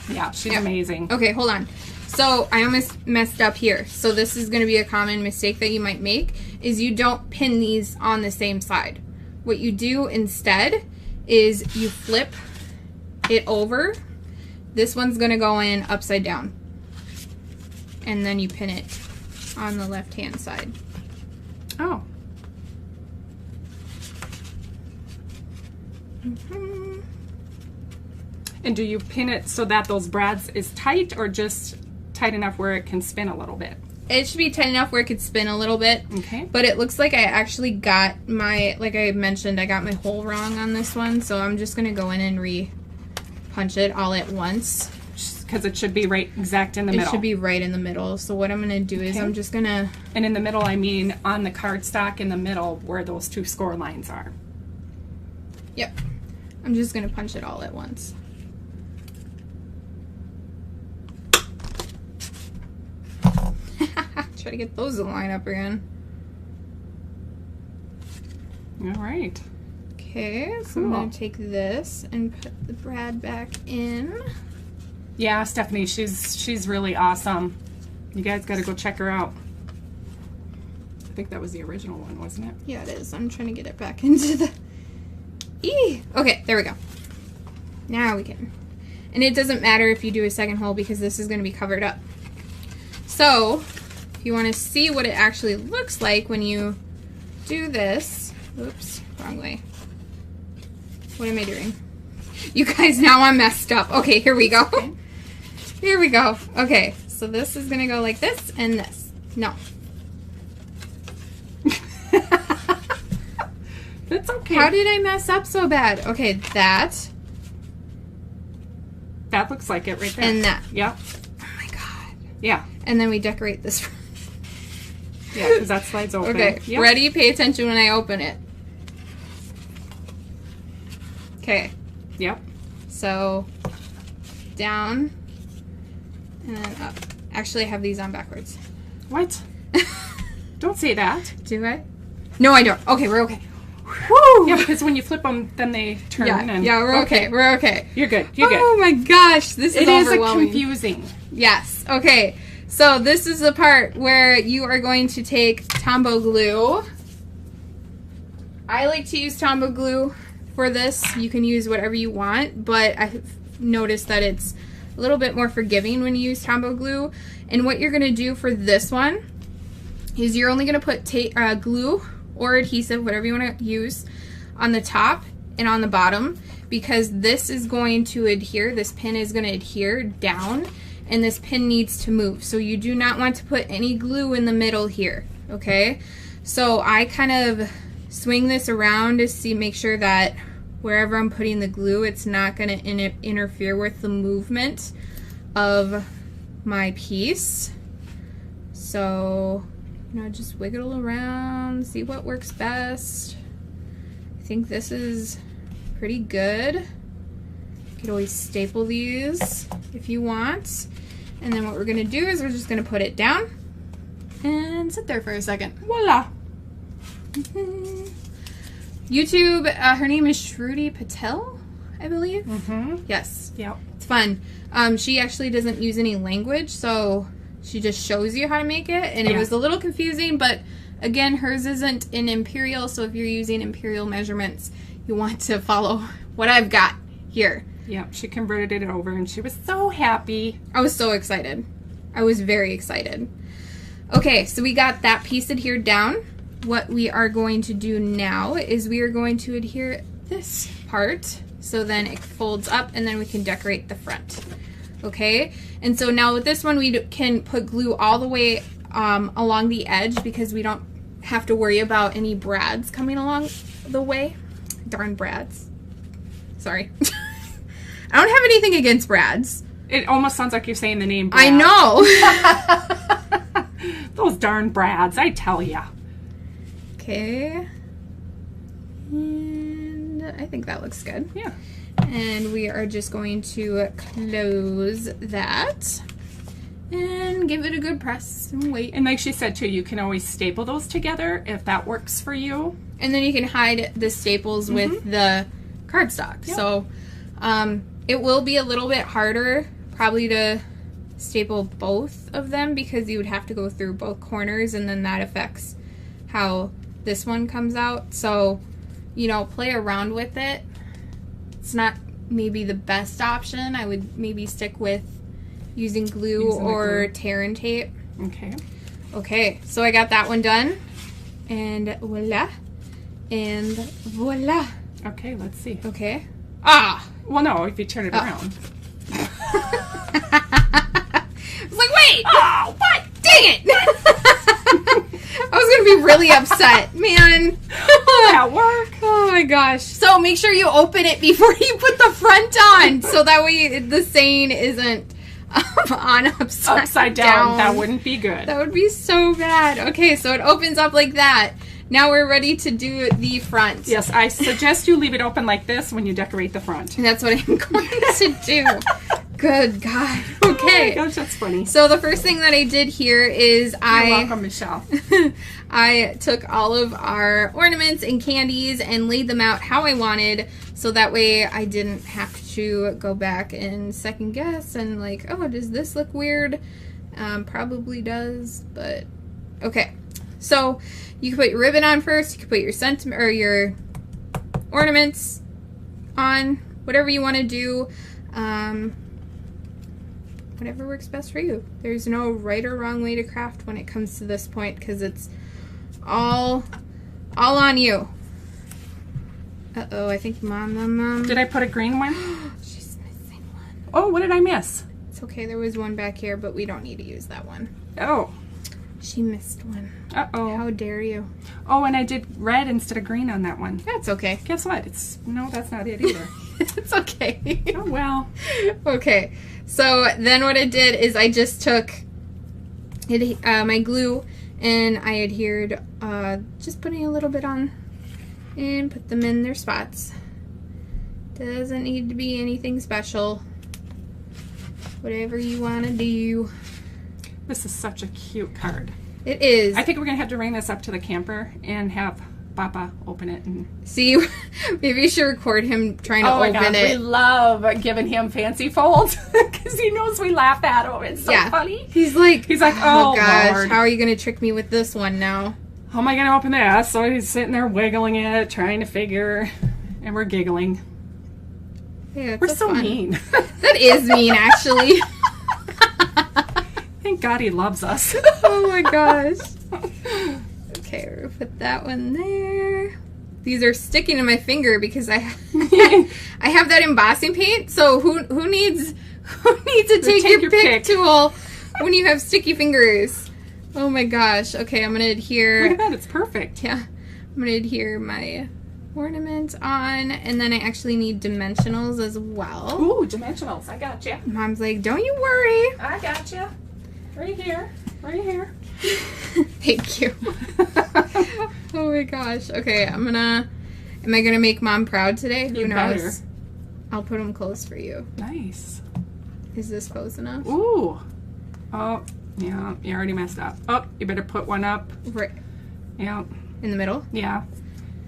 yeah, she's amazing. Okay, hold on. So I almost messed up here. So this is going to be a common mistake that you might make, is you don't pin these on the same side. What you do instead is you flip it over. This one's going to go in upside down. And then you pin it on the left-hand side. Oh. Mm-hmm. And do you pin it so that those brads is tight, or just tight enough where it can spin a little bit? It should be tight enough where it could spin a little bit. Okay. But it looks like I actually got my, like I mentioned, I got my hole wrong on this one. So I'm just going to go in and re-punch it all at once. Because it should be right exact in the middle. It should be right in the middle. So what I'm going to do is I'm just going to... And in the middle, I mean on the cardstock in the middle where those two score lines are. Yep. I'm just going to punch it all at once. Try to get those to line up again. All right. Okay, so I'm going to take this and put the brad back in. Yeah, Stephanie, she's really awesome. You guys got to go check her out. I think that was the original one, wasn't it? Yeah, it is. I'm trying to get it back into the... Okay, there we go. Now we can. And it doesn't matter if you do a second hole because this is going to be covered up. So, if you want to see what it actually looks like when you do this... Oops, wrong way. What am I doing? You guys, now I'm messed up. Okay, here we go. Okay. Here we go. Okay, so this is going to go like this and this. No. That's okay. How did I mess up so bad? Okay, that looks like it right there. and that. Yep. Oh my god. Yeah. And then we decorate this. Yeah, because that slides open. Okay, yep. Ready? Pay attention when I open it. Okay. Yep. So, down, and then up. Actually, I have these on backwards. What? Don't say that. Do I? No, I don't. Okay, we're okay. Woo! Yeah, because when you flip them, then they turn. Yeah, we're okay. We're okay. You're good. You're good. Oh my gosh, this is overwhelming. Confusing. Yes. Okay. So this is the part where you are going to take Tombow glue. I like to use Tombow glue for this. You can use whatever you want, but I've noticed that it's a little bit more forgiving when you use Tombow glue. And what you're going to do for this one is you're only going to put glue or adhesive, whatever you want to use, on the top and on the bottom, because this is going to adhere, this pin is going to adhere down, and this pin needs to move. So you do not want to put any glue in the middle here, okay? So I kind of swing this around to make sure that wherever I'm putting the glue, it's not going to interfere with the movement of my piece. So, you know, just wiggle around, see what works best. I think this is pretty good. You could always staple these if you want. And then what we're going to do is we're just going to put it down and sit there for a second. Voila. YouTube, her name is Shruti Patel, I believe. Yes. Yep. It's fun. She actually doesn't use any language, so she just shows you how to make it. And it was a little confusing, but again, hers isn't in imperial, so if you're using imperial measurements, you want to follow what I've got here. Yeah, she converted it over and she was so happy. I was so excited. I was very excited. Okay, so we got that piece adhered down. What we are going to do now is we are going to adhere this part, so then it folds up and then we can decorate the front. Okay, and so now with this one we can put glue all the way along the edge because we don't have to worry about any brads coming along the way. Darn brads. Sorry. I don't have anything against Brads. It almost sounds like you're saying the name Brad. I know. Those darn Brads, I tell ya. Okay. And I think that looks good. Yeah. And we are just going to close that and give it a good press and wait. And like she said too, you can always staple those together if that works for you. And then you can hide the staples with the cardstock. Yep. So it will be a little bit harder probably to staple both of them because you would have to go through both corners, and then that affects how this one comes out. So, you know, play around with it. It's not maybe the best option. I would maybe stick with using glue or tear and tape. Okay. Okay, so I got that one done. And voila. And voila. Okay, let's see. Okay. Ah! Well, no, if you turn it around. I was like, wait! Oh, what? Dang it! I was gonna be really upset, man. That work? Oh my gosh. So make sure you open it before you put the front on, so that way the saying isn't on upside down. That wouldn't be good. That would be so bad. Okay, so it opens up like that. Now we're ready to do the front. Yes, I suggest you leave it open like this when you decorate the front. And that's what I'm going to do. Good God. Okay. Oh my gosh, that's funny. So the first thing that I did here is You're welcome, Michelle. I took all of our ornaments and candies and laid them out how I wanted, so that way I didn't have to go back and second guess and like, oh, does this look weird? Probably does, but okay. So you can put your ribbon on first. You can put your your ornaments on, whatever you want to do. Whatever works best for you. There's no right or wrong way to craft when it comes to this point, because it's all on you. Uh-oh, I think Mom. Did I put a green one? She's missing one. Oh, what did I miss? It's okay, there was one back here, but we don't need to use that one. Oh. She missed one. Uh-oh. How dare you? Oh, and I did red instead of green on that one. That's okay. Guess what? No, that's not it either. It's okay. Oh, well. Okay, so then what I did is I just took my glue and I adhered, just putting a little bit on and put them in their spots. Doesn't need to be anything special. Whatever you want to do. This is such a cute card. It is. I think we're going to have to bring this up to the camper and have Papa open it. And see, maybe you should record him trying to open it. We love giving him fancy folds because he knows we laugh at him. It's so funny. He's like, oh gosh, Lord. How are you going to trick me with this one now? How am I going to open this? So he's sitting there wiggling it, trying to figure, and we're giggling. Yeah, we're so fun. mean. That is mean, actually. Thank God he loves us. Oh my gosh. Okay, we're gonna put that one there. These are sticking to my finger because I have that embossing paint. So who needs to take your pick tool when you have sticky fingers? Oh my gosh. Okay, I'm gonna adhere. Look at that, it's perfect. Yeah, I'm gonna adhere my ornament on, and then I actually need dimensionals as well. Ooh, dimensionals! I got you. Mom's like, don't you worry. I got you. Right here. Right here. Thank you. Oh my gosh. Okay, am I gonna make Mom proud today? Who knows? Better. I'll put them close for you. Nice. Is this close enough? Ooh. Oh, yeah, you already messed up. Oh, you better put one up. Right. Yeah. In the middle? Yeah.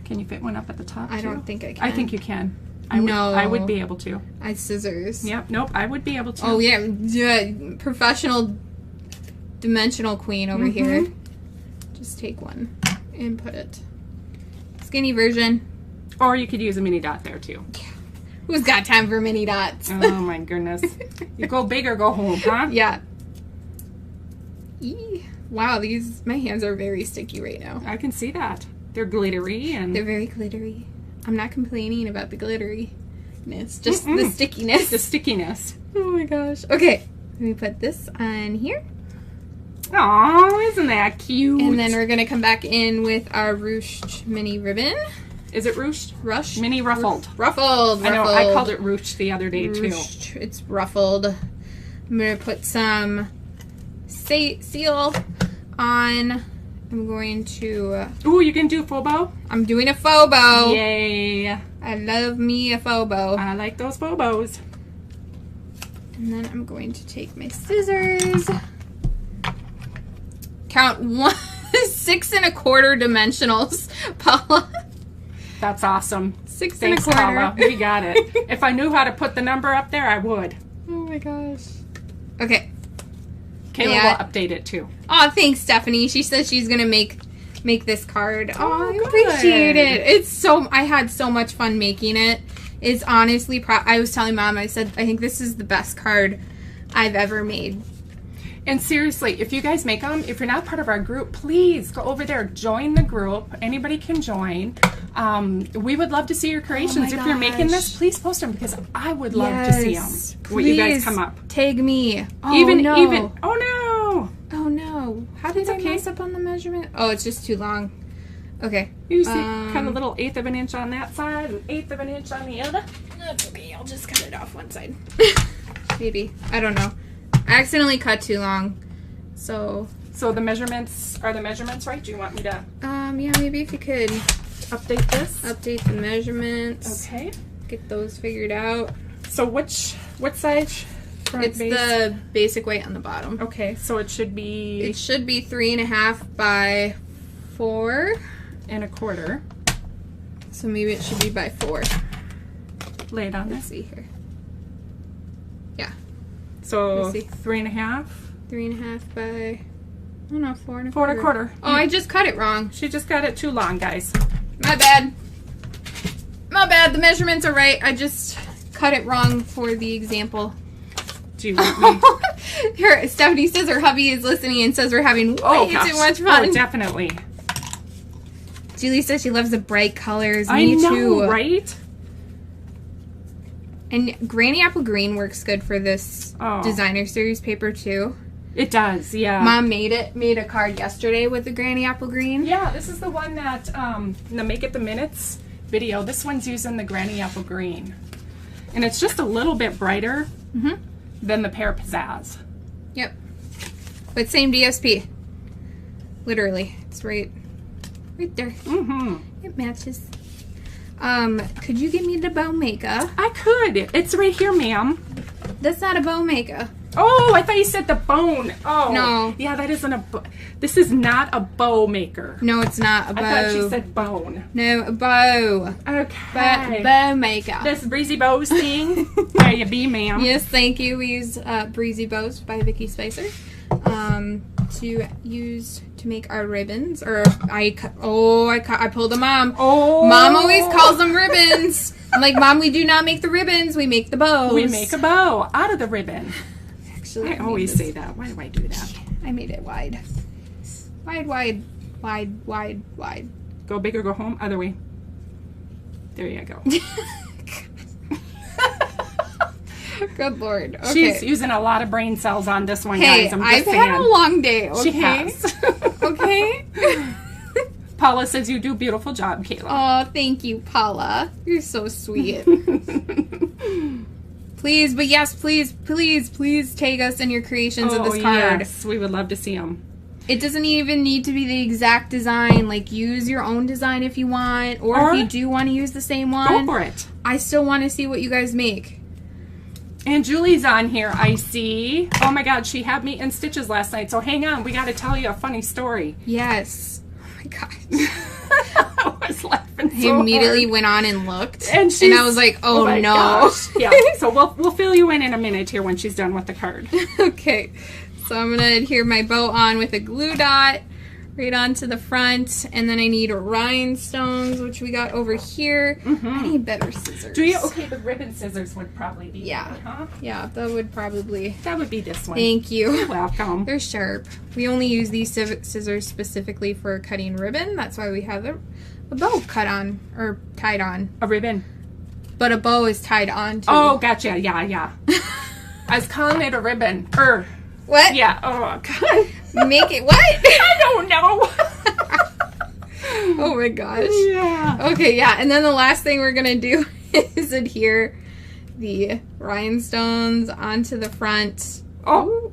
Can you fit one up at the top, I too? don't think I can. I think you can. No. I would be able to. I scissors. Yep. Nope, I would be able to. Oh, yeah. Professional dimensional queen over here. Just take one and put it. Skinny version. Or you could use a mini dot there, too. Yeah. Who's got time for mini dots? Oh, my goodness. You go big or go home, huh? Yeah. Eee. Wow, my hands are very sticky right now. I can see that. They're glittery and... They're very glittery. I'm not complaining about the glitteriness, just the stickiness. The stickiness. Oh my gosh. Okay, let me put this on here. Aw, isn't that cute? And then we're going to come back in with our ruched mini ribbon. Is it ruched? Rush? Mini ruffled. Ruffled. I know, I called it ruched the other day, Ruched. too. It's ruffled. I'm going to put some seal on. I'm going to... Ooh, you can do faux bow? I'm doing a faux bow. Yay. I love me a faux bow. I like those faux bows. And then I'm going to take my scissors. Count 6 1/4 dimensionals, Paula. That's awesome. 6 Thanks, 1/4. Paula. We got it. If I knew how to put the number up there, I would. Oh my gosh. Okay. Kayla Yeah. will update it too. Oh, thanks, Stephanie. She says she's gonna make this card. Oh, I good. appreciate it. It's so I had so much fun making it. It's honestly I was telling Mom, I said I think this is the best card I've ever made. And seriously, if you guys make them, if you're not part of our group, please go over there, join the group. Anybody can join. We would love to see your creations. Oh my If you're making this, gosh. please post them because I would love to see them. What you guys come up. Tag me. Oh, Even. no. Oh no. Oh no. How did I mess up on the measurement? Oh, it's just too long. Okay. You see kind of little 1/8 of an inch on that side and 1/8 of an inch on the other. That's okay. I'll just cut it off one side. Maybe. I don't know. I accidentally cut too long. So the measurements, are the measurements right? Do you want me to yeah, maybe if you could update this? update the measurements. Okay. Get those figured out. So what size front It's base? the basic weight on the bottom. Okay, so it should be It should be 3.5 by 4. 1/4. So maybe it should be by 4. Lay it on Let's this. see here. Yeah. So Let's see. 3.5. 3.5 by, oh no, 4 1/4. 4 1/4. Oh, I just cut it wrong. She just got it too long, guys. My bad. My bad. The measurements are right. I just cut it wrong for the example. Do you want me? Stephanie says her hubby is listening and says we're having way gosh. too much fun. Oh, definitely. Julie says she loves the bright colors. I Me know, too. right? And Granny Apple Green works good for this designer series paper too. It does, yeah. Mom made a card yesterday with the Granny Apple Green. Yeah, this is the one that the Make It the Minutes video. This one's using the Granny Apple Green. And it's just a little bit brighter than the Pear Pizzazz. Yep. But same DSP. Literally. It's right there. Mm-hmm. It matches. Could you give me the bow maker? I could. It's right here, ma'am. That's not a bow maker. Oh, I thought you said the bone. Oh. No. Yeah, that isn't a this is not a bow maker. No, it's not a bow. I thought she said bone. No, a bow. Okay. Bow maker. This Breezy Bows thing. There you be, ma'am. Yes, thank you. We use Breezy Bows by Vicky Spicer to use to make our ribbons. Or I pulled a Mom. Oh. Mom always calls them ribbons. I'm like, Mom, we do not make the ribbons. We make the bows. We make a bow out of the ribbon. Actually, I always say that. Why do I do that? I made it wide. Wide. Go big or go home. Other way. There you go. Good Lord. Okay. She's using a lot of brain cells on this one, Hey, guys. I'm I've just saying. had a long day, okay? She has. Okay? Paula says you do a beautiful job, Kayla. Oh, thank you, Paula. You're so sweet. Please, but yes, please tag us in your creations of this card. Yes, we would love to see them. It doesn't even need to be the exact design. Like, use your own design if you want. Or if you do want to use the same one. Go for it. I still want to see what you guys make. And Julie's on here, I see. Oh my God, she had me in stitches last night. So hang on, we got to tell you a funny story. Yes. Oh my gosh. I was laughing so I immediately hard. went on and looked. And I was like, oh my no. Gosh. Yeah, so we'll fill you in a minute here when she's done with the card. Okay. So I'm going to adhere my bow on with a glue dot right onto the front. And then I need rhinestones, which we got over here. I need better scissors. Do you? Okay, the ribbon scissors would probably be Yeah. good, huh? Yeah, that would probably... That would be this one. Thank you. You're welcome. They're sharp. We only use these scissors specifically for cutting ribbon. That's why we have a bow cut on, or tied on. A ribbon. But a bow is tied on too. Oh, gotcha. Yeah. I was calling it a ribbon. What? Yeah. Oh, God. Make it what? I don't know. Oh my gosh. Yeah. Okay, yeah. And then the last thing we're going to do is adhere the rhinestones onto the front. Oh,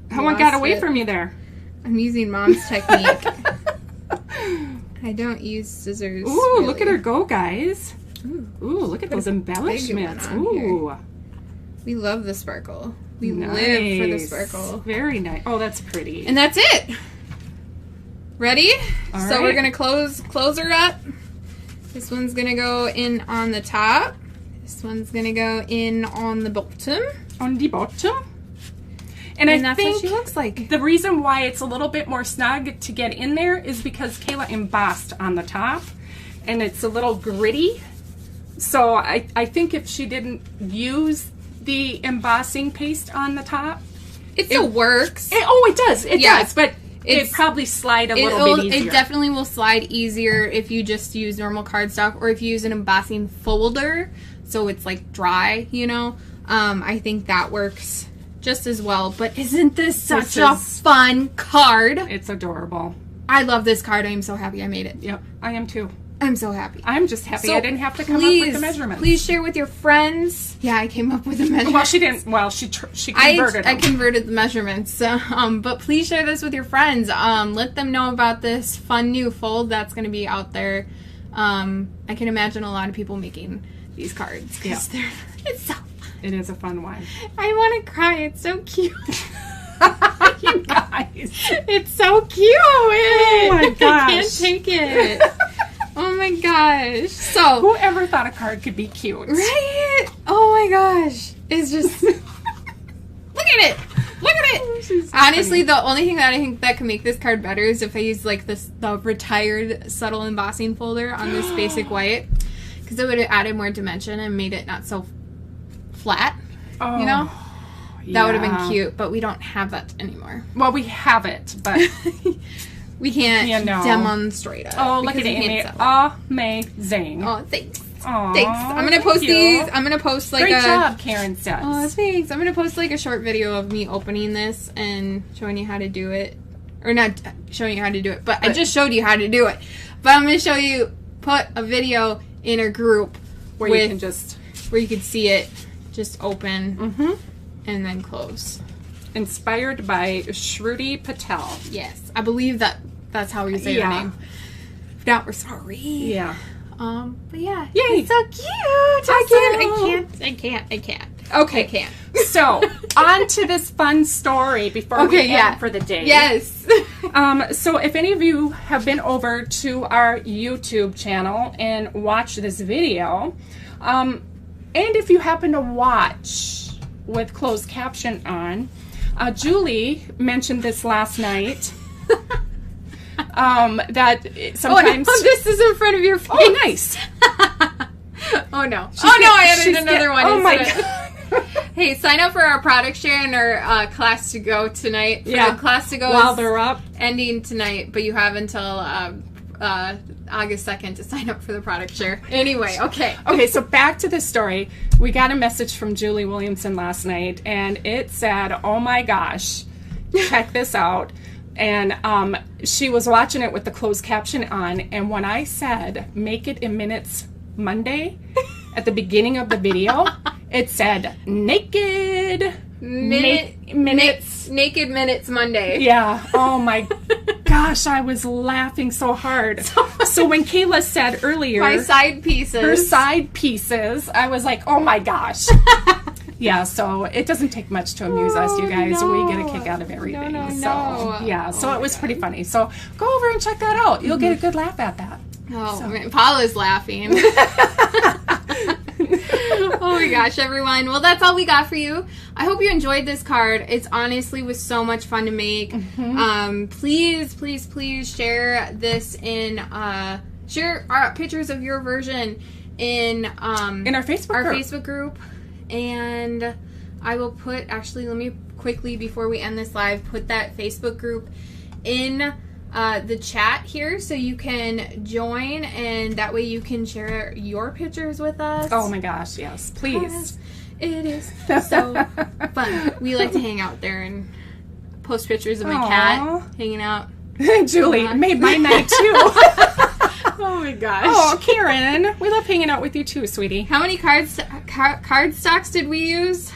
someone got away from you there. I'm using Mom's technique. I don't use scissors. Ooh, really. look at her go, guys. Ooh, Look at those embellishments. big one on Ooh. we love the sparkle. We Nice. live for the sparkle. Very nice. Oh, that's pretty. And that's it. Ready? All So right. we're gonna close her up. This one's gonna go in on the top. This one's gonna go in on the bottom. On the bottom. And I that's think what she looks like. the reason why it's a little bit more snug to get in there is because Kayla embossed on the top, and it's a little gritty. So I think if she didn't use the embossing paste on the top, It still works. it does. It Yeah. does, but It's- it probably slide a little bit easier. It definitely will slide easier if you just use normal cardstock or if you use an embossing folder, so it's like dry, you know. I think that works just as well. But isn't this such a fun card? It's adorable. I love this card. I am so happy I made it. Yep, I am too. I'm so happy. I'm just happy So I didn't have to come up with the measurements. Please share with your friends. Yeah, I came up with the measurements. Well, she didn't. Well, she converted I them. converted the measurements. But please share this with your friends. Let them know about this fun new fold that's going to be out there. I can imagine a lot of people making these cards. Yeah. It's so It is a fun one. I want to cry. It's so cute. You guys. It's so cute. Oh my gosh. I can't take it. Oh my gosh. So, Whoever thought a card could be cute? right? Oh my gosh. It's just look at it. Look at it. Honestly, the only thing that I think that can make this card better is if I use like the retired subtle embossing folder on this basic white, because it would have added more dimension and made it not so flat. Oh, You know? That would have yeah. been cute, but we don't have that anymore. Well, we have it, but We can't You know. demonstrate it. oh, look at because we Amy! can't sell it. Amazing. Oh, thanks. Aw, Thanks. I'm gonna thank post you. these. I'm gonna post like Great a. job, Karen says. Oh, thanks. I'm gonna post like a short video of me opening this and showing you how to do it, or not showing you how to do it, but I just showed you how to do it. But I'm gonna show you. Put a video in a group where you can just where you can see it, just open mm-hmm. and then close. Inspired by Shruti Patel. Yes, I believe that's how you say your Yeah. name. If not, we're sorry. Yeah. But yeah, Yay. it's so cute. I can't. Okay. I can't. So, on to this fun story before we end for the day. Yes. So if any of you have been over to our YouTube channel and watched this video, and if you happen to watch with closed caption on, Julie mentioned this last night. That sometimes... Oh, no, this is in front of your face. Oh, nice. Oh, no. I added another one. Oh, my instead. God. Hey, sign up for our product share and our class to go tonight. For Yeah. the class to go While is they're up. ending tonight, but you have until August 2nd to sign up for the product share. Anyway, okay. Okay, so back to the story. We got a message from Julie Williamson last night, and it said, oh my gosh, check this out. And she was watching it with the closed caption on, and when I said, make it in minutes Monday, at the beginning of the video, it said, naked minutes. Naked Minutes Monday. Yeah, oh my gosh, I was laughing so hard. So when Kayla said earlier, My side pieces. her side pieces, I was like, oh my gosh. Yeah, so it doesn't take much to amuse us, you guys. no. We get a kick out of everything. No. So, yeah, so Oh it was my pretty funny. So go over and check that out. You'll get a good laugh at that. Oh, man, Paula's laughing. Oh my gosh, everyone. Well, that's all we got for you. I hope you enjoyed this card. It's honestly was so much fun to make. Please share this in share our pictures of your version in our Facebook group. And I will put, actually, let me quickly, before we end this live, put that Facebook group in the chat here so you can join, and that way you can share your pictures with us. Oh my gosh, yes, please. Yes, it is so fun. We like to hang out there and post pictures of my cat hanging out. Julie made my night too. Oh my gosh. Oh, Karen, we love hanging out with you too, sweetie. How many cardstocks did we use?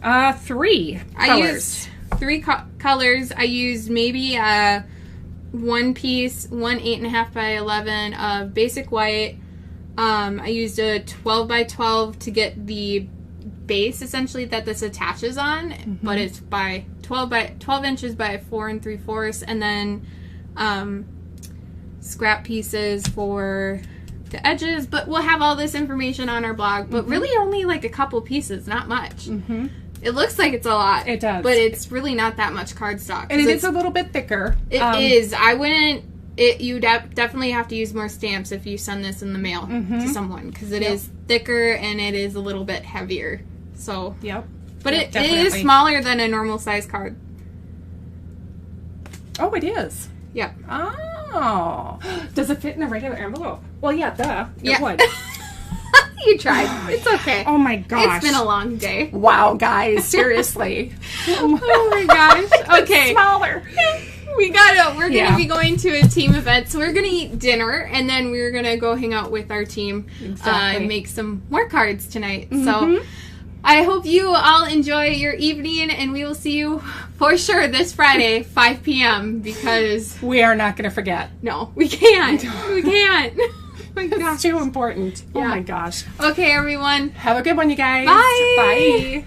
3 colors. I used 3 colors. I used maybe one piece, one 8.5 by 11 of basic white. I used a 12 by 12 to get the base essentially that this attaches on, but it's by 12 inches by 4 3/4, and then scrap pieces for the edges. But we'll have all this information on our blog. But really, only like a couple pieces, not much. It looks like it's a lot. It does, but it's really not that much cardstock. And it is a little bit thicker. It is. I wouldn't. You definitely have to use more stamps if you send this in the mail to someone, because it is thicker and it is a little bit heavier. So, but it is smaller than a normal size card. Oh, it is. Yep. Oh, does it fit in a regular envelope? Well, yeah, duh. It would. You tried. It's okay. Oh my gosh. It's been a long day. Wow, guys, seriously. Oh my gosh. Okay. It's smaller. We're gonna be going to a team event, so we're gonna eat dinner, and then we're gonna go hang out with our team and make some more cards tonight. So I hope you all enjoy your evening, and we will see you for sure this Friday, 5 p.m. because we are not gonna forget. No, we can't. We can't. Oh my gosh. It's too important. Oh my gosh. Okay, everyone. Have a good one, you guys. Bye. Bye.